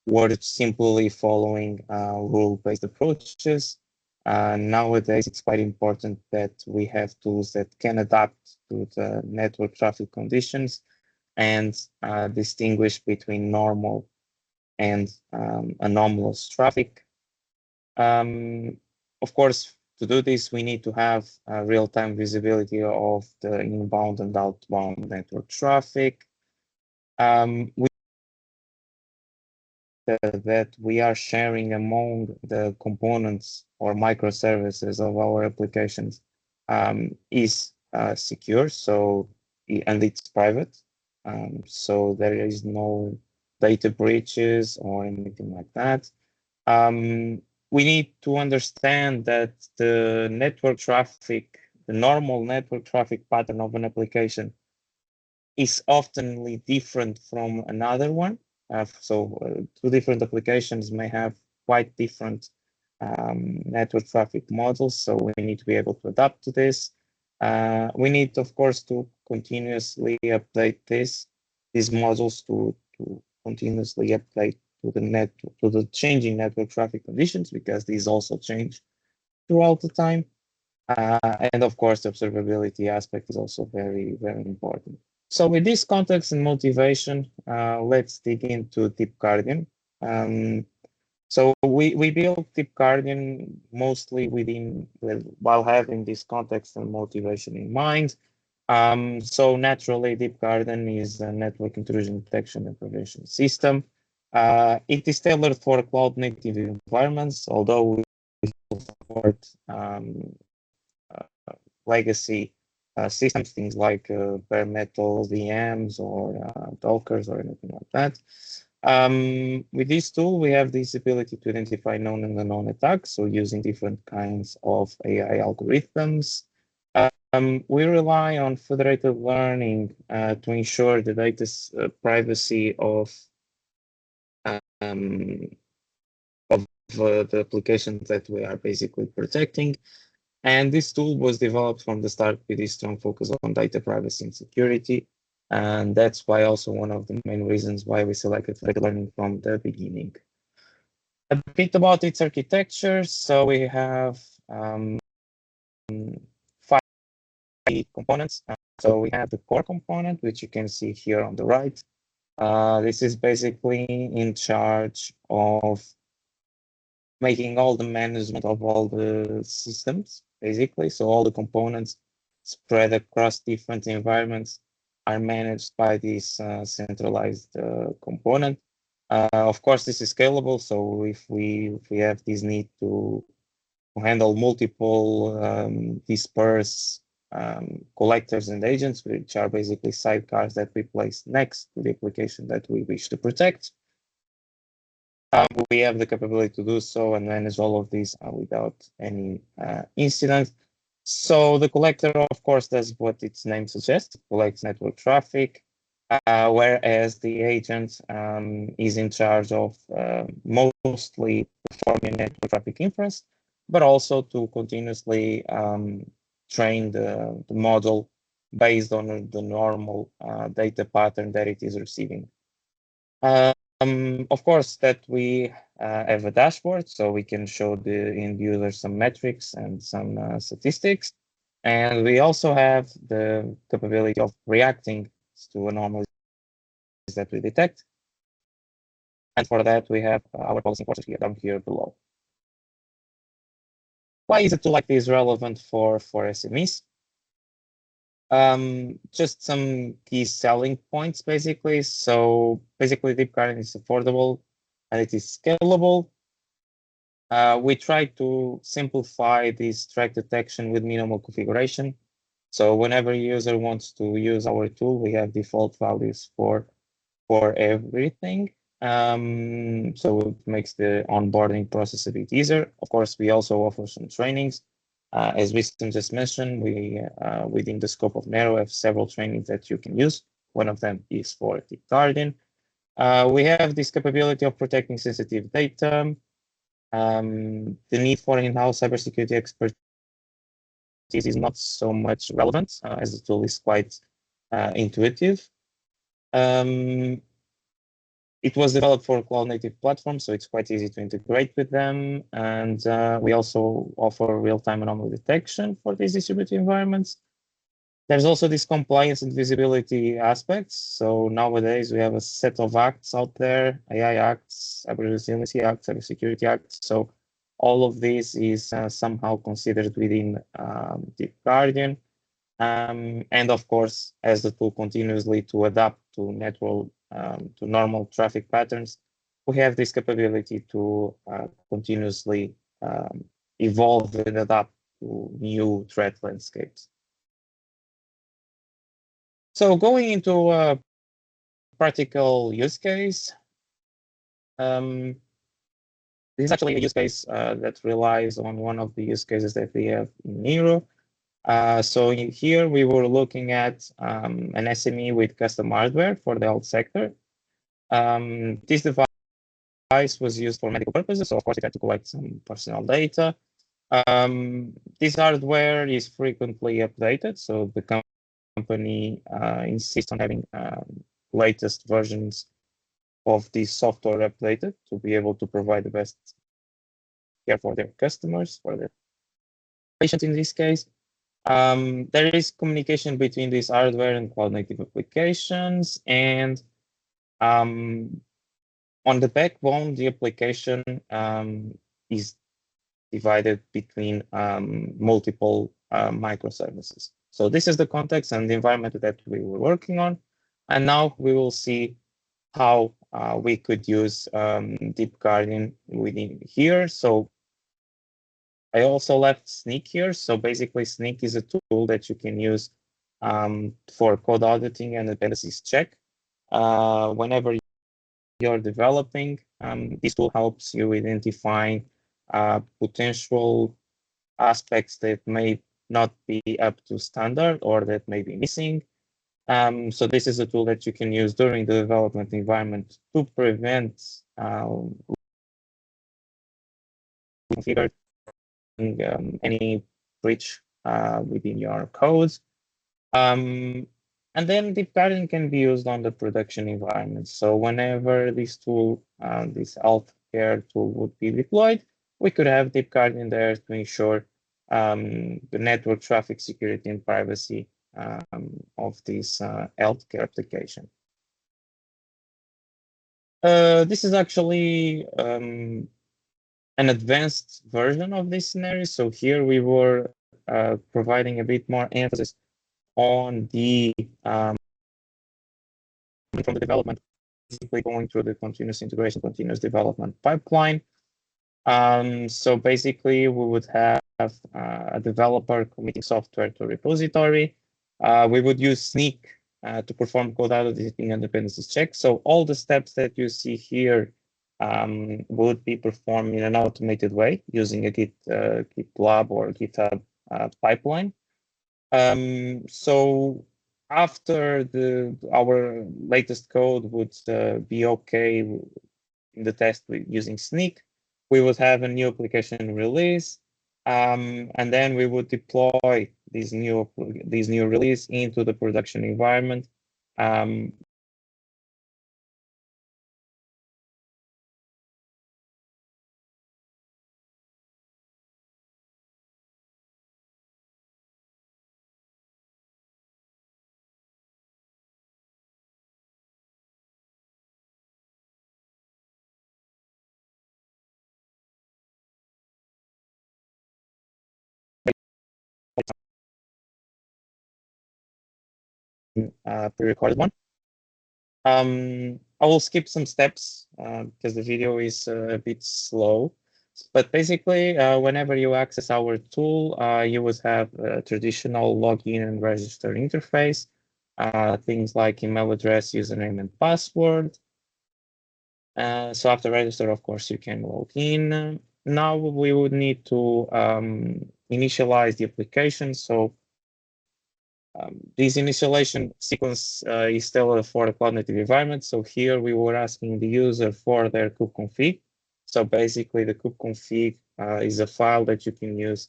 were simply following rule-based approaches. Nowadays, it's quite important that we have tools that can adapt to the network traffic conditions and distinguish between normal and anomalous traffic. Of course, to do this, we need to have real-time visibility of the inbound and outbound network traffic. That we are sharing among the components or microservices of our applications is secure, and it's private. So there is no data breaches or anything like that. We need to understand that the network traffic, the normal network traffic pattern of an application is often different from another one. Two different applications may have quite different network traffic models, so we need to be able to adapt to this. We need, of course, to continuously update these models to continuously update to the changing network traffic conditions, because these also change throughout the time. And of course, the observability aspect is also very, very important. So with this context and motivation, let's dig into DeepGuardian. So we built DeepGuardian mostly while having this context and motivation in mind. So naturally, DeepGuardian is a network intrusion detection and prevention system. It is tailored for cloud-native environments, although we support legacy systems, things like bare metal VMs or Dockers or anything like that. With this tool, we have this ability to identify known and unknown attacks, so using different kinds of AI algorithms. We rely on federated learning to ensure the data privacy of the applications that we are basically protecting. And this tool was developed from the start with a strong focus on data privacy and security. And that's why also one of the main reasons why we selected federated learning from the beginning. A bit about its architecture. So we have 5 components. So we have the core component, which you can see here on the right. This is basically in charge of making all the management of all the systems, basically. So all the components spread across different environments are managed by this centralized component. Of course, this is scalable. So if we have this need to handle multiple dispersed collectors and agents, which are basically sidecars that we place next to the application that we wish to protect, we have the capability to do so and manage all of these without any incident. So the collector, of course, does what its name suggests, collects network traffic, whereas the agent is in charge of mostly performing network traffic inference, but also to continuously train the model based on the normal data pattern that it is receiving. Of course, that we have a dashboard, so we can show the end user some metrics and some statistics. And we also have the capability of reacting to anomalies that we detect. And for that, we have our policy enforcers here down here below. Why is a tool like this relevant for SMEs? Just some key selling points, basically. So basically, DeepGuardian is affordable and it is scalable. We try to simplify this track detection with minimal configuration. So whenever a user wants to use our tool, we have default values for everything. So it makes the onboarding process a bit easier. Of course, we also offer some trainings. As Winston just mentioned, we within the scope of NERO have several trainings that you can use. one of them is for DeepGuardian. We have this capability of protecting sensitive data, the need for in-house cybersecurity expertise is not so much relevant as the tool is quite intuitive. It was developed for cloud-native platforms, so it's quite easy to integrate with them. And we also offer real-time anomaly detection for these distributed environments. There's also this compliance and visibility aspects. So nowadays we have a set of acts out there, AI acts, Cyber Resiliency Act, Cybersecurity Act. So all of this is somehow considered within DeepGuardian. And of course, as the tool continuously to adapt to to normal traffic patterns, we have this capability to continuously evolve and adapt to new threat landscapes. So going into a practical use case, this is actually a use case that relies on one of the use cases that we have in NERO. So here we were looking at an SME with custom hardware for the health sector. This device was used for medical purposes, so of course it had to collect some personal data. This hardware is frequently updated, so the company insists on having latest versions of this software updated to be able to provide the best care for their customers, for their patients in this case. There is communication between this hardware and cloud-native applications, and on the backbone, the application is divided between multiple microservices. So this is the context and the environment that we were working on. And now we will see how we could use DeepGuardian within here. So I also left Sneak here. So basically, Sneak is a tool that you can use for code auditing and dependencies check. Whenever you're developing, this tool helps you identify potential aspects that may not be up to standard or that may be missing. So this is a tool that you can use during the development environment to prevent any breach within your codes. And then DeepGuardian can be used on the production environment. So whenever this tool, this healthcare tool would be deployed, we could have DeepGuardian there to ensure the network traffic security and privacy of this healthcare application. This is actually an advanced version of this scenario. So here we were providing a bit more emphasis on the from the development, basically going through the continuous integration, continuous development pipeline. So basically, we would have a developer committing software to a repository. We would use Sneak to perform code auditing and dependencies check. So all the steps that you see here would be performed in an automated way using a GitLab or GitHub pipeline. So after our latest code would be okay in the test using Sneak, we would have a new application release, and then we would deploy this new release into the production environment. Pre-recorded one. I will skip some steps because the video is a bit slow. But basically, whenever you access our tool, you would have a traditional login and register interface, things like email address, username, and password. So after register, of course, you can log in. Now we would need to initialize the application. So This initialization sequence is tailored for a cloud native environment. So here we were asking the user for their kubeconfig. So basically the kubeconfig is a file that you can use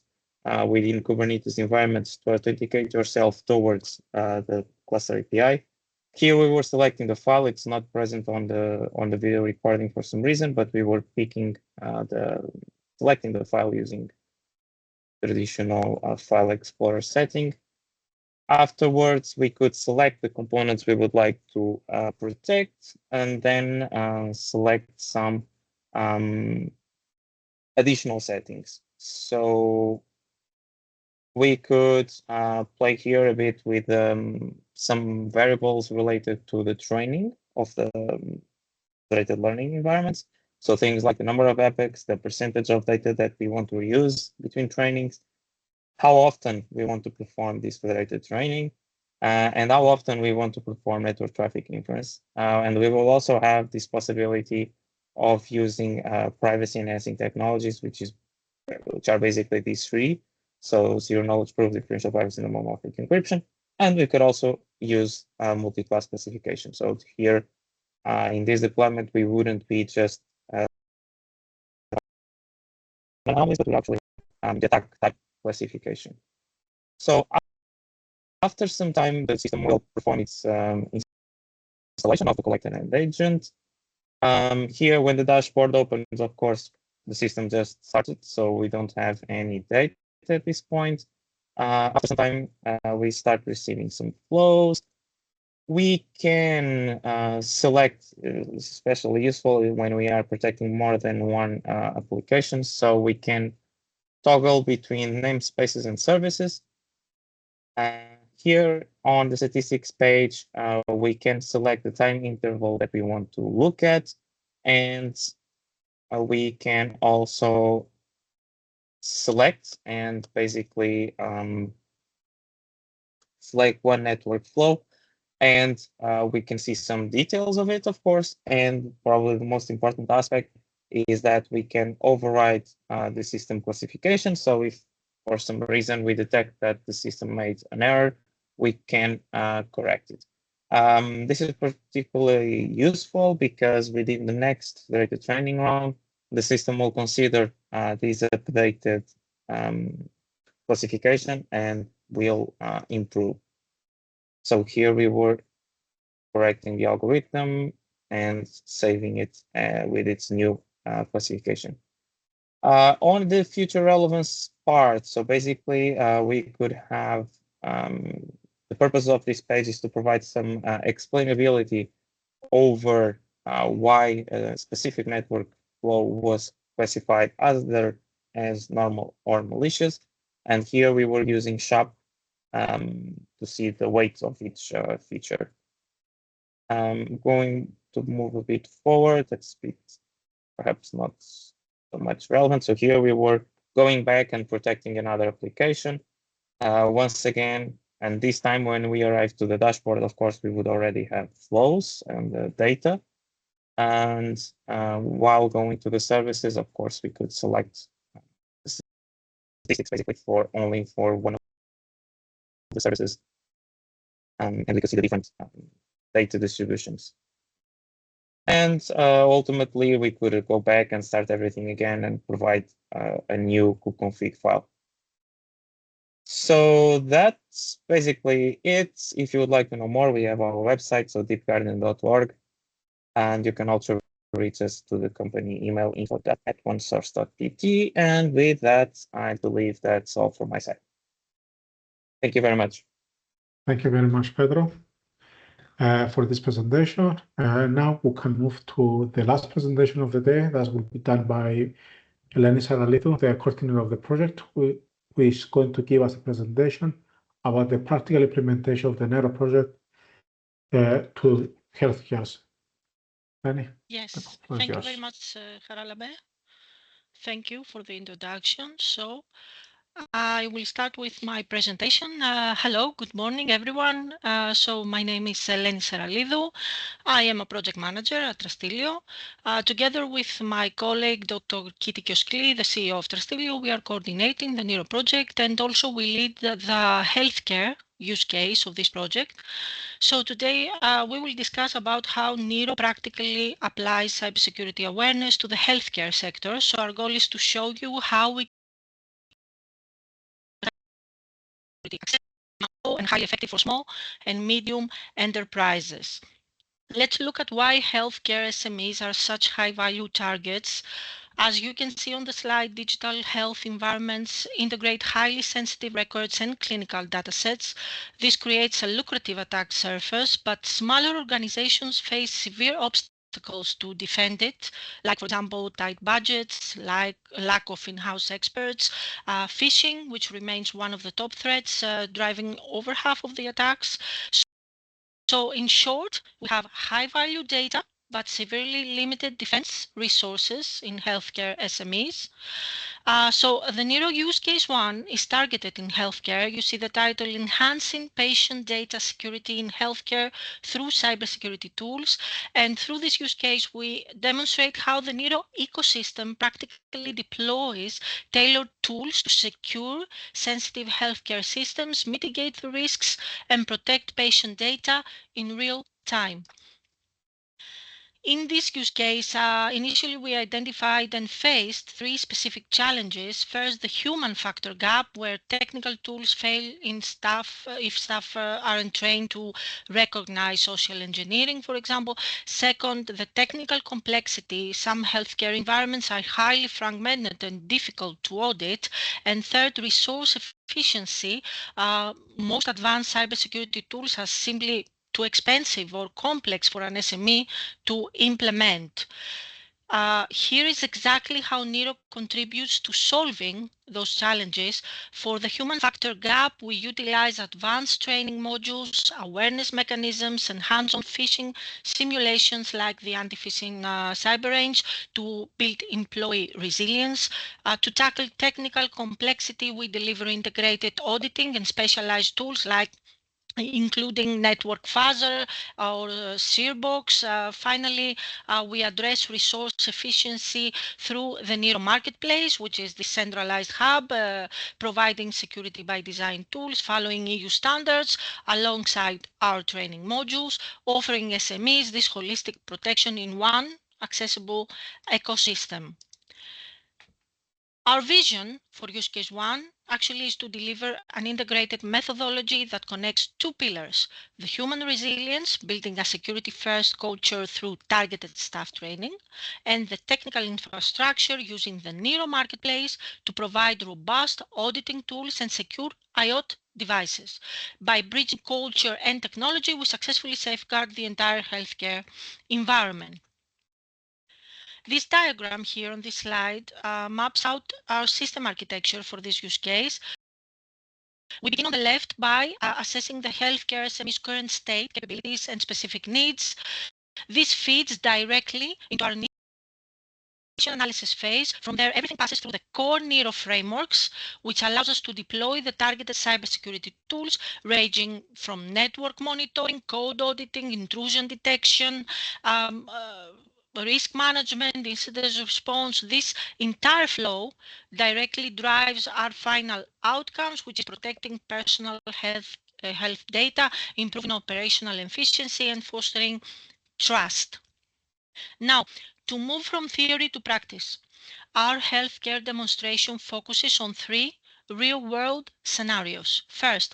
within Kubernetes environments to authenticate yourself towards the cluster API. Here we were selecting the file. It's not present on the video recording for some reason, but we were picking selecting the file using traditional file explorer setting. Afterwards, we could select the components we would like to protect, and then select some additional settings. So we could play here a bit with some variables related to the training of the federated learning environments. So things like the number of epochs, the percentage of data that we want to reuse between trainings, how often we want to perform this federated training, and how often we want to perform network traffic inference. And we will also have this possibility of using privacy enhancing technologies, which are basically these three. So zero knowledge proof, differential privacy, and homomorphic encryption. And we could also use multi-class classification. So here in this deployment, we wouldn't be just anomalies, but we actually the attack type classification. So after some time, the system will perform its installation of the collector and agent. Here, when the dashboard opens, of course, the system just started, so we don't have any data at this point. After some time, we start receiving some flows. We can select, especially useful when we are protecting more than one application, so we can toggle between namespaces and services. Here on the statistics page, we can select the time interval that we want to look at, and we can also select and basically select one network flow, and we can see some details of it, of course, and probably the most important aspect is that we can override the system classification. So if for some reason we detect that the system made an error, we can correct it. This is particularly useful because within the next federated training round, the system will consider this updated classification and will improve. So here we were correcting the algorithm and saving it with its new classification. On the future relevance part, so basically we could have, the purpose of this page is to provide some explainability over why a specific network flow was classified either as normal or malicious. And here we were using SHAP to see the weights of each feature. Going to move a bit forward, that's a bit perhaps not so much relevant. So here we were going back and protecting another application. Once again, and this time when we arrived to the dashboard, of course, we would already have flows and the data. And while going to the services, of course, we could select statistics basically only for one of the services. And we could see the different data distributions. And ultimately, we could go back and start everything again and provide a new kubeconfig file. So that's basically it. If you would like to know more, we have our website, so deepguardian.org. And you can also reach us to the company email info@onesource.pt. And with that, I believe that's all from my side. Thank you very much. Thank you very much, Pedro, for this presentation. Now we can move to the last presentation of the day. That will be done by Eleni Saralidou, the coordinator of the project, who is going to give us a presentation about the practical implementation of the NERO project to healthcare. Eleni? Yes, thank you very much, Haralabe. Thank you for the introduction. So I will start with my presentation. Hello, good morning, everyone. So my name is Eleni Saralidou. I am a project manager at Trustilio. Together with my colleague, Dr. Kitty Kioskli, the CEO of Trustilio, we are coordinating the NERO project, and also we lead the healthcare use case of this project. So today we will discuss about how NERO practically applies cybersecurity awareness to the healthcare sector. So our goal is to show you how we and highly effective for small and medium enterprises. Let's look at why healthcare SMEs are such high-value targets. As you can see on the slide, digital health environments integrate highly sensitive records and clinical datasets. This creates a lucrative attack surface, but smaller organizations face severe obstacles to defend it, like, for example, tight budgets, like lack of in-house experts, phishing, which remains one of the top threats, driving over half of the attacks. So in short, we have high-value data, but severely limited defense resources in healthcare SMEs. So the NERO use case 1 is targeted in healthcare. You see the title, Enhancing Patient Data Security in Healthcare Through Cybersecurity Tools. And through this use case, we demonstrate how the NERO ecosystem practically deploys tailored tools to secure sensitive healthcare systems, mitigate the risks, and protect patient data in real time. In this use case, initially we identified and faced 3 specific challenges. First, the human factor gap, where technical tools fail in staff if staff aren't trained to recognize social engineering, for example. Second, the technical complexity. Some healthcare environments are highly fragmented and difficult to audit. And third, resource efficiency. Most advanced cybersecurity tools are simply too expensive or complex for an SME to implement. Here is exactly how NERO contributes to solving those challenges. For the human factor gap, we utilize advanced training modules, awareness mechanisms, and hands-on phishing simulations like the anti-phishing cyber range to build employee resilience. To tackle technical complexity, we deliver integrated auditing and specialized tools like including network fuzzer or Searbox. Finally, we address resource efficiency through the NERO Marketplace, which is the centralized hub, providing security by design tools following EU standards alongside our training modules, offering SMEs this holistic protection in one accessible ecosystem. Our vision for use case 1 actually is to deliver an integrated methodology that connects 2 pillars: the human resilience, building a security-first culture through targeted staff training, and the technical infrastructure using the NERO Marketplace to provide robust auditing tools and secure IoT devices. By bridging culture and technology, we successfully safeguard the entire healthcare environment. This diagram here on this slide maps out our system architecture for this use case. We begin on the left by assessing the healthcare SME's current state, capabilities, and specific needs. This feeds directly into our analysis phase. From there, everything passes through the core NERO frameworks, which allows us to deploy the targeted cybersecurity tools ranging from network monitoring, code auditing, intrusion detection, risk management, incident response. This entire flow directly drives our final outcomes, which is protecting personal health data, improving operational efficiency, and fostering trust. Now, to move from theory to practice, our healthcare demonstration focuses on 3 real-world scenarios. First,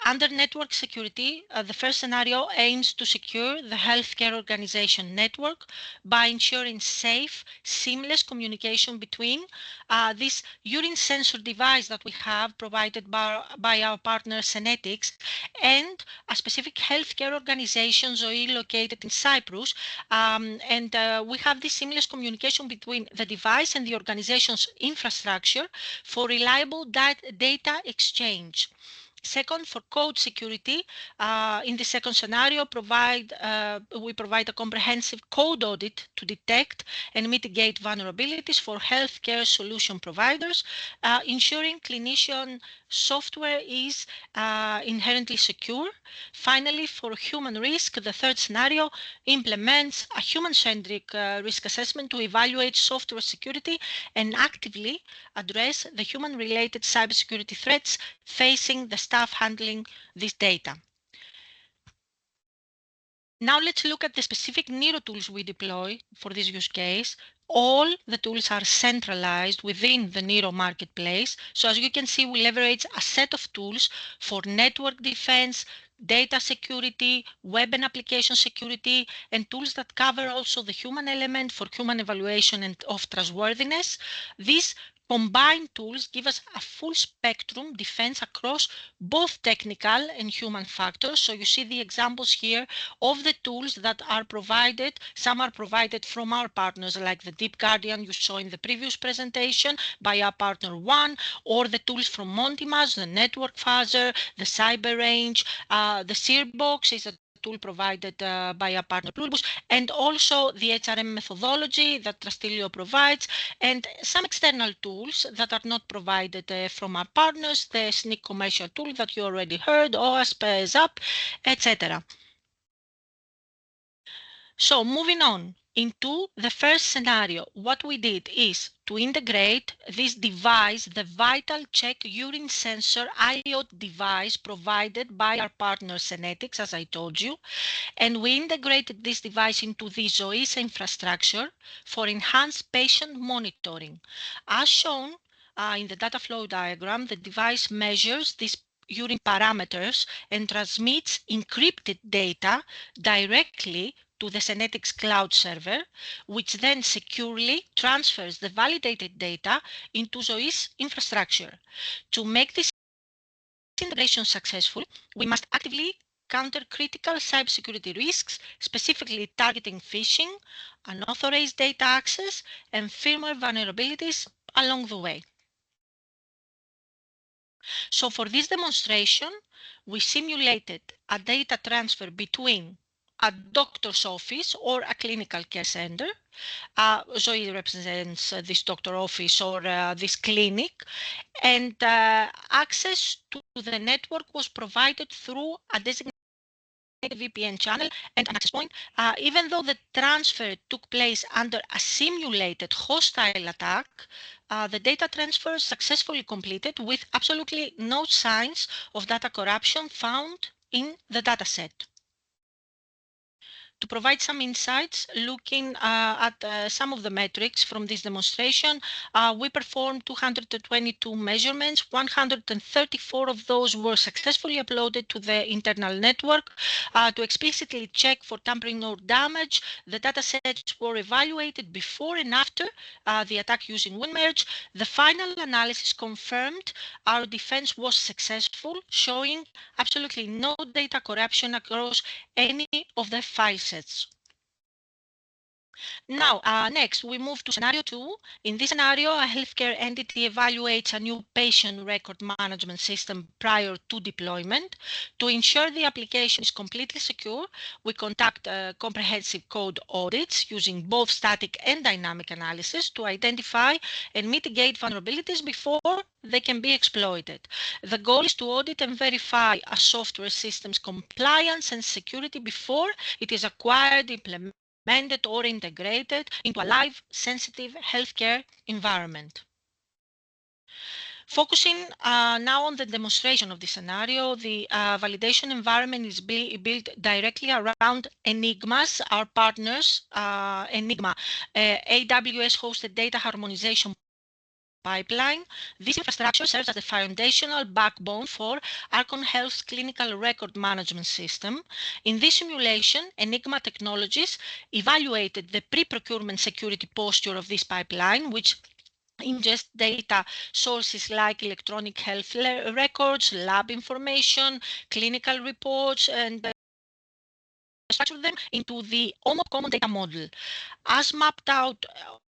under network security, the first scenario aims to secure the healthcare organization network by ensuring safe, seamless communication between this urine sensor device that we have provided by our partner Senetics and a specific healthcare organization, ZOE, located in Cyprus. We have this seamless communication between the device and the organization's infrastructure for reliable data exchange. Second, for code security, in the second scenario, we provide a comprehensive code audit to detect and mitigate vulnerabilities for healthcare solution providers, ensuring clinician software is inherently secure. Finally, for human risk, the third scenario implements a human-centric risk assessment to evaluate software security and actively address the human-related cybersecurity threats facing the staff handling this data. Now let's look at the specific NERO tools we deploy for this use case. All the tools are centralized within the NERO marketplace. So as you can see, we leverage a set of tools for network defense, data security, web and application security, and tools that cover also the human element for human evaluation and of trustworthiness. These combined tools give us a full spectrum defense across both technical and human factors. So you see the examples here of the tools that are provided. Some are provided from our partners, like the DeepGuardian you saw in the previous presentation by our partner One, or the tools from Montimage, the network fuzzer, the cyber range, the Searbox is a tool provided by our partner Pluribus, and also the HRM methodology that Trustilio provides, and some external tools that are not provided from our partners, the SNCC commercial tool that you already heard, OASP, ZAP, etc. So moving on into the first scenario, what we did is to integrate this device, the Vital Check urine sensor IoT device provided by our partner Senetics, as I told you, and we integrated this device into the ZOIS infrastructure for enhanced patient monitoring. As shown in the data flow diagram, the device measures these urine parameters and transmits encrypted data directly to the Senetics cloud server, which then securely transfers the validated data into ZOIS infrastructure. To make this integration successful, we must actively counter critical cybersecurity risks, specifically targeting phishing, unauthorized data access, and firmware vulnerabilities along the way. So for this demonstration, we simulated a data transfer between a doctor's office or a clinical care center. So it represents this doctor office or this clinic, and access to the network was provided through a designated VPN channel and an access point. Even though the transfer took place under a simulated hostile attack, the data transfer successfully completed with absolutely no signs of data corruption found in the dataset. To provide some insights, looking at some of the metrics from this demonstration, we performed 222 measurements. 134 of those were successfully uploaded to the internal network. To explicitly check for tampering or damage, the datasets were evaluated before and after the attack using WinMerge. The final analysis confirmed our defense was successful, showing absolutely no data corruption across any of the file sets. Now, next, we move to scenario 2. In this scenario, a healthcare entity evaluates a new patient record management system prior to deployment. To ensure the application is completely secure, we conduct comprehensive code audits using both static and dynamic analysis to identify and mitigate vulnerabilities before they can be exploited. The goal is to audit and verify a software system's compliance and security before it is acquired, implemented, or integrated into a live, sensitive healthcare environment. Focusing now on the demonstration of the scenario, the validation environment is built directly around Enigma's, our partners, Enigma, AWS-hosted data harmonization pipeline. This infrastructure serves as the foundational backbone for Archon Health's clinical record management system. In this simulation, Enigma Technologies evaluated the pre-procurement security posture of this pipeline, which ingest data sources like electronic health records, lab information, clinical reports, and structure them into the OMOP common data model. As mapped out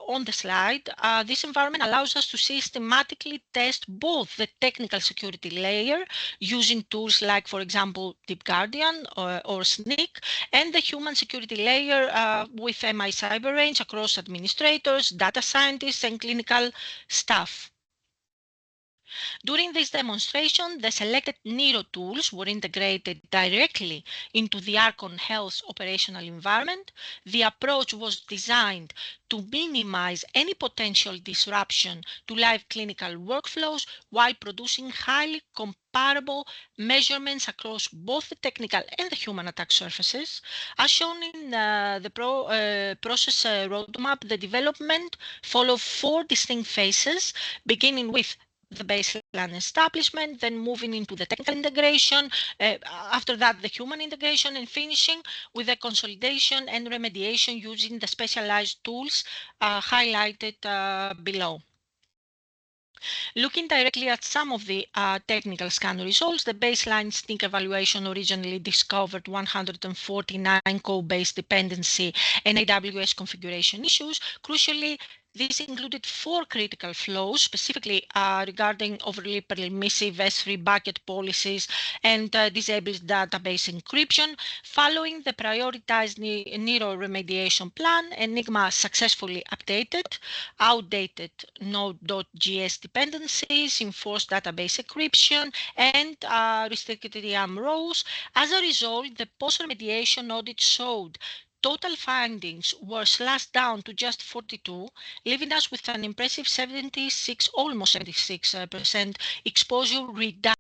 on the slide, this environment allows us to systematically test both the technical security layer using tools like, for example, DeepGuardian or SNCC, and the human security layer with MI Cyber Range across administrators, data scientists, and clinical staff. During this demonstration, the selected NERO tools were integrated directly into the Archon Health operational environment. The approach was designed to minimize any potential disruption to live clinical workflows while producing highly comparable measurements across both the technical and the human attack surfaces. As shown in the process roadmap, the development followed 4 distinct phases, beginning with the baseline establishment, then moving into the technical integration, after that the human integration, and finishing with the consolidation and remediation using the specialized tools highlighted below. Looking directly at some of the technical scan results, the baseline sneak evaluation originally discovered 149 code-based dependency and AWS configuration issues. Crucially, this included 4 critical flows, specifically regarding overly permissive S3 bucket policies and disabled database encryption. Following the prioritized NERO remediation plan, Enigma successfully updated outdated Node.js dependencies, enforced database encryption, and restricted YAM rows. As a result, the post-remediation audit showed total findings were slashed down to just 42, leaving us with an impressive 76, almost 76% exposure reduction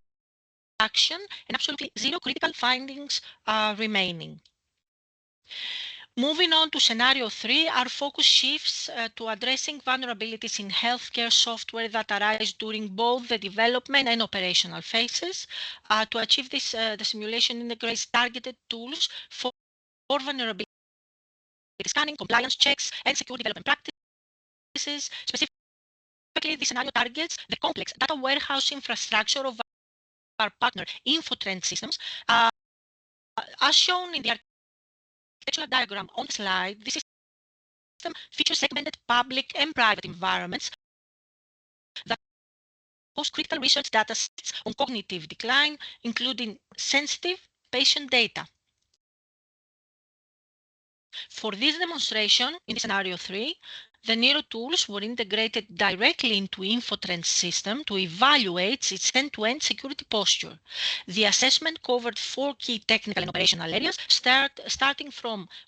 and absolutely 0 critical findings remaining. Moving on to scenario 3, our focus shifts to addressing vulnerabilities in healthcare software that arise during both the development and operational phases. To achieve this, the simulation integrates targeted tools for vulnerability scanning, compliance checks, and secure development practices. Specifically, this scenario targets the complex data warehouse infrastructure of our partner InfoTrend systems. As shown in the architectural diagram on the slide, this system features segmented public and private environments that host critical research data sets on cognitive decline, including sensitive patient data. For this demonstration, in scenario 3, the NERO tools were integrated directly into InfoTrend's system to evaluate its end-to-end security posture. The assessment covered 4 key technical and operational areas, starting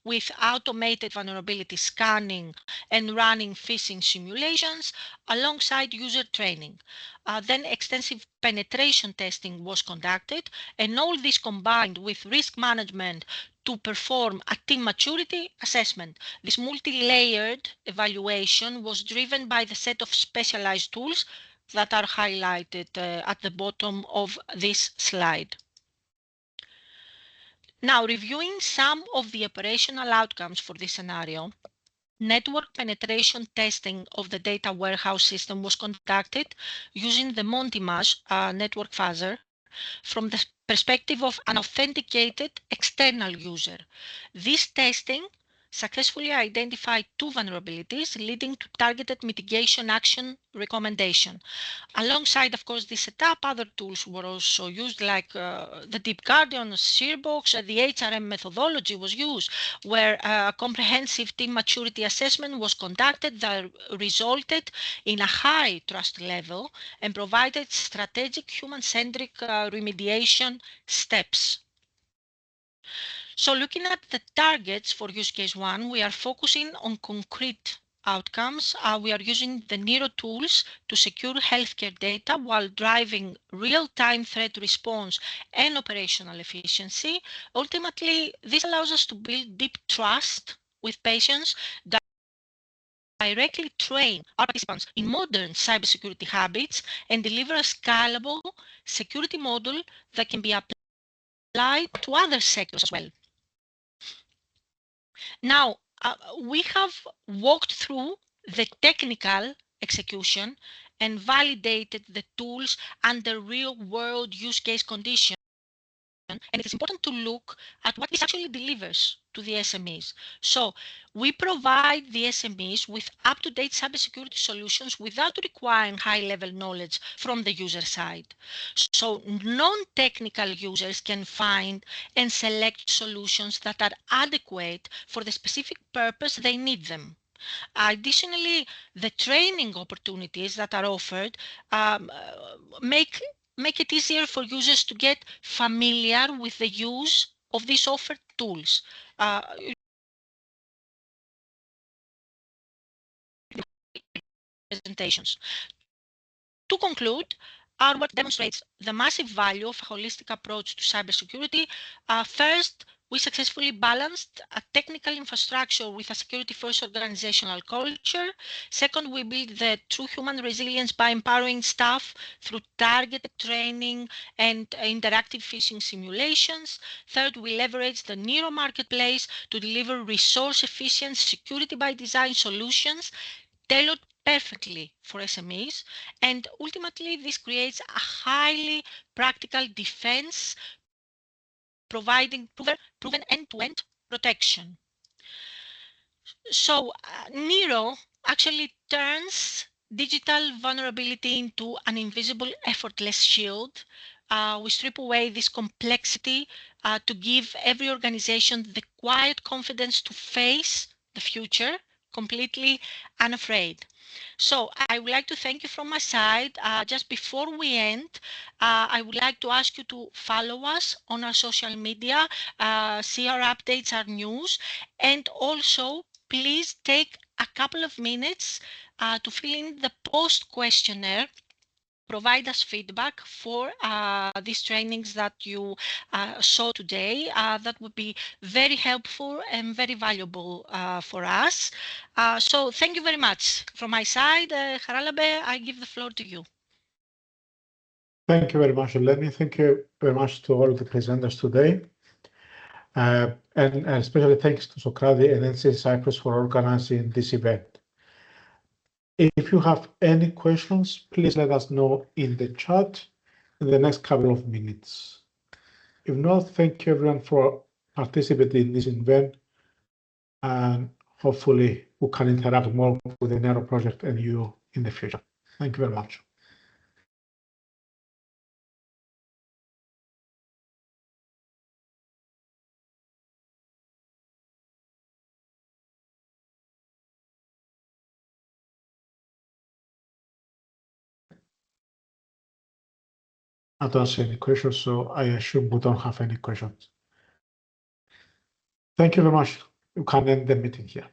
with automated vulnerability scanning and running phishing simulations alongside user training. Then extensive penetration testing was conducted, and all this combined with risk management to perform a team maturity assessment. This multi-layered evaluation was driven by the set of specialized tools that are highlighted at the bottom of this slide. Now, reviewing some of the operational outcomes for this scenario, network penetration testing of the data warehouse system was conducted using the Montimage network fuzzer from the perspective of an authenticated external user. This testing successfully identified 2 vulnerabilities, leading to targeted mitigation action recommendation. Alongside, of course, this setup, other tools were also used, like the DeepGuardian, Searbox. The HRM methodology was used, where a comprehensive team maturity assessment was conducted that resulted in a high trust level and provided strategic human-centric remediation steps. So looking at the targets for use case 1, we are focusing on concrete outcomes. We are using the NERO tools to secure healthcare data while driving real-time threat response and operational efficiency. Ultimately, this allows us to build deep trust with patients, directly train our participants in modern cybersecurity habits, and deliver a scalable security model that can be applied to other sectors as well. Now, we have walked through the technical execution and validated the tools under real-world use case conditions. And it is important to look at what this actually delivers to the SMEs. So we provide the SMEs with up-to-date cybersecurity solutions without requiring high-level knowledge from the user side. So non-technical users can find and select solutions that are adequate for the specific purpose they need them. Additionally, the training opportunities that are offered make it easier for users to get familiar with the use of these offered tools. Presentations. To conclude, our work demonstrates the massive value of a holistic approach to cybersecurity. First, we successfully balanced a technical infrastructure with a security-first organizational culture. Second, we built the true human resilience by empowering staff through targeted training and interactive phishing simulations. Third, we leveraged the NERO marketplace to deliver resource-efficient security by design solutions tailored perfectly for SMEs, and ultimately this creates a highly practical defense providing proven end-to-end protection. So NERO actually turns digital vulnerability into an invisible, effortless shield. We strip away this complexity to give every organization the quiet confidence to face the future completely unafraid. So I would like to thank you from my side. Just before we end, I would like to ask you to follow us on our social media, see our updates, our news, and also please take a couple of minutes to fill in the post questionnaire. Provide us feedback for these trainings that you saw today. That would be very helpful and very valuable for us. So thank you very much. From my side, Haralabe, I give the floor to you. Thank you very much, Eleni. Thank you very much to all the presenters today. And especially thanks to Socrates and NCC Cyprus for organizing this event. If you have any questions, please let us know in the chat in the next couple of minutes. If not, thank you everyone for participating in this event, and hopefully we can interact more with the NERO project and you in the future. Thank you very much. I don't see any questions, so I assume we don't have any questions. Thank you very much. You can end the meeting here.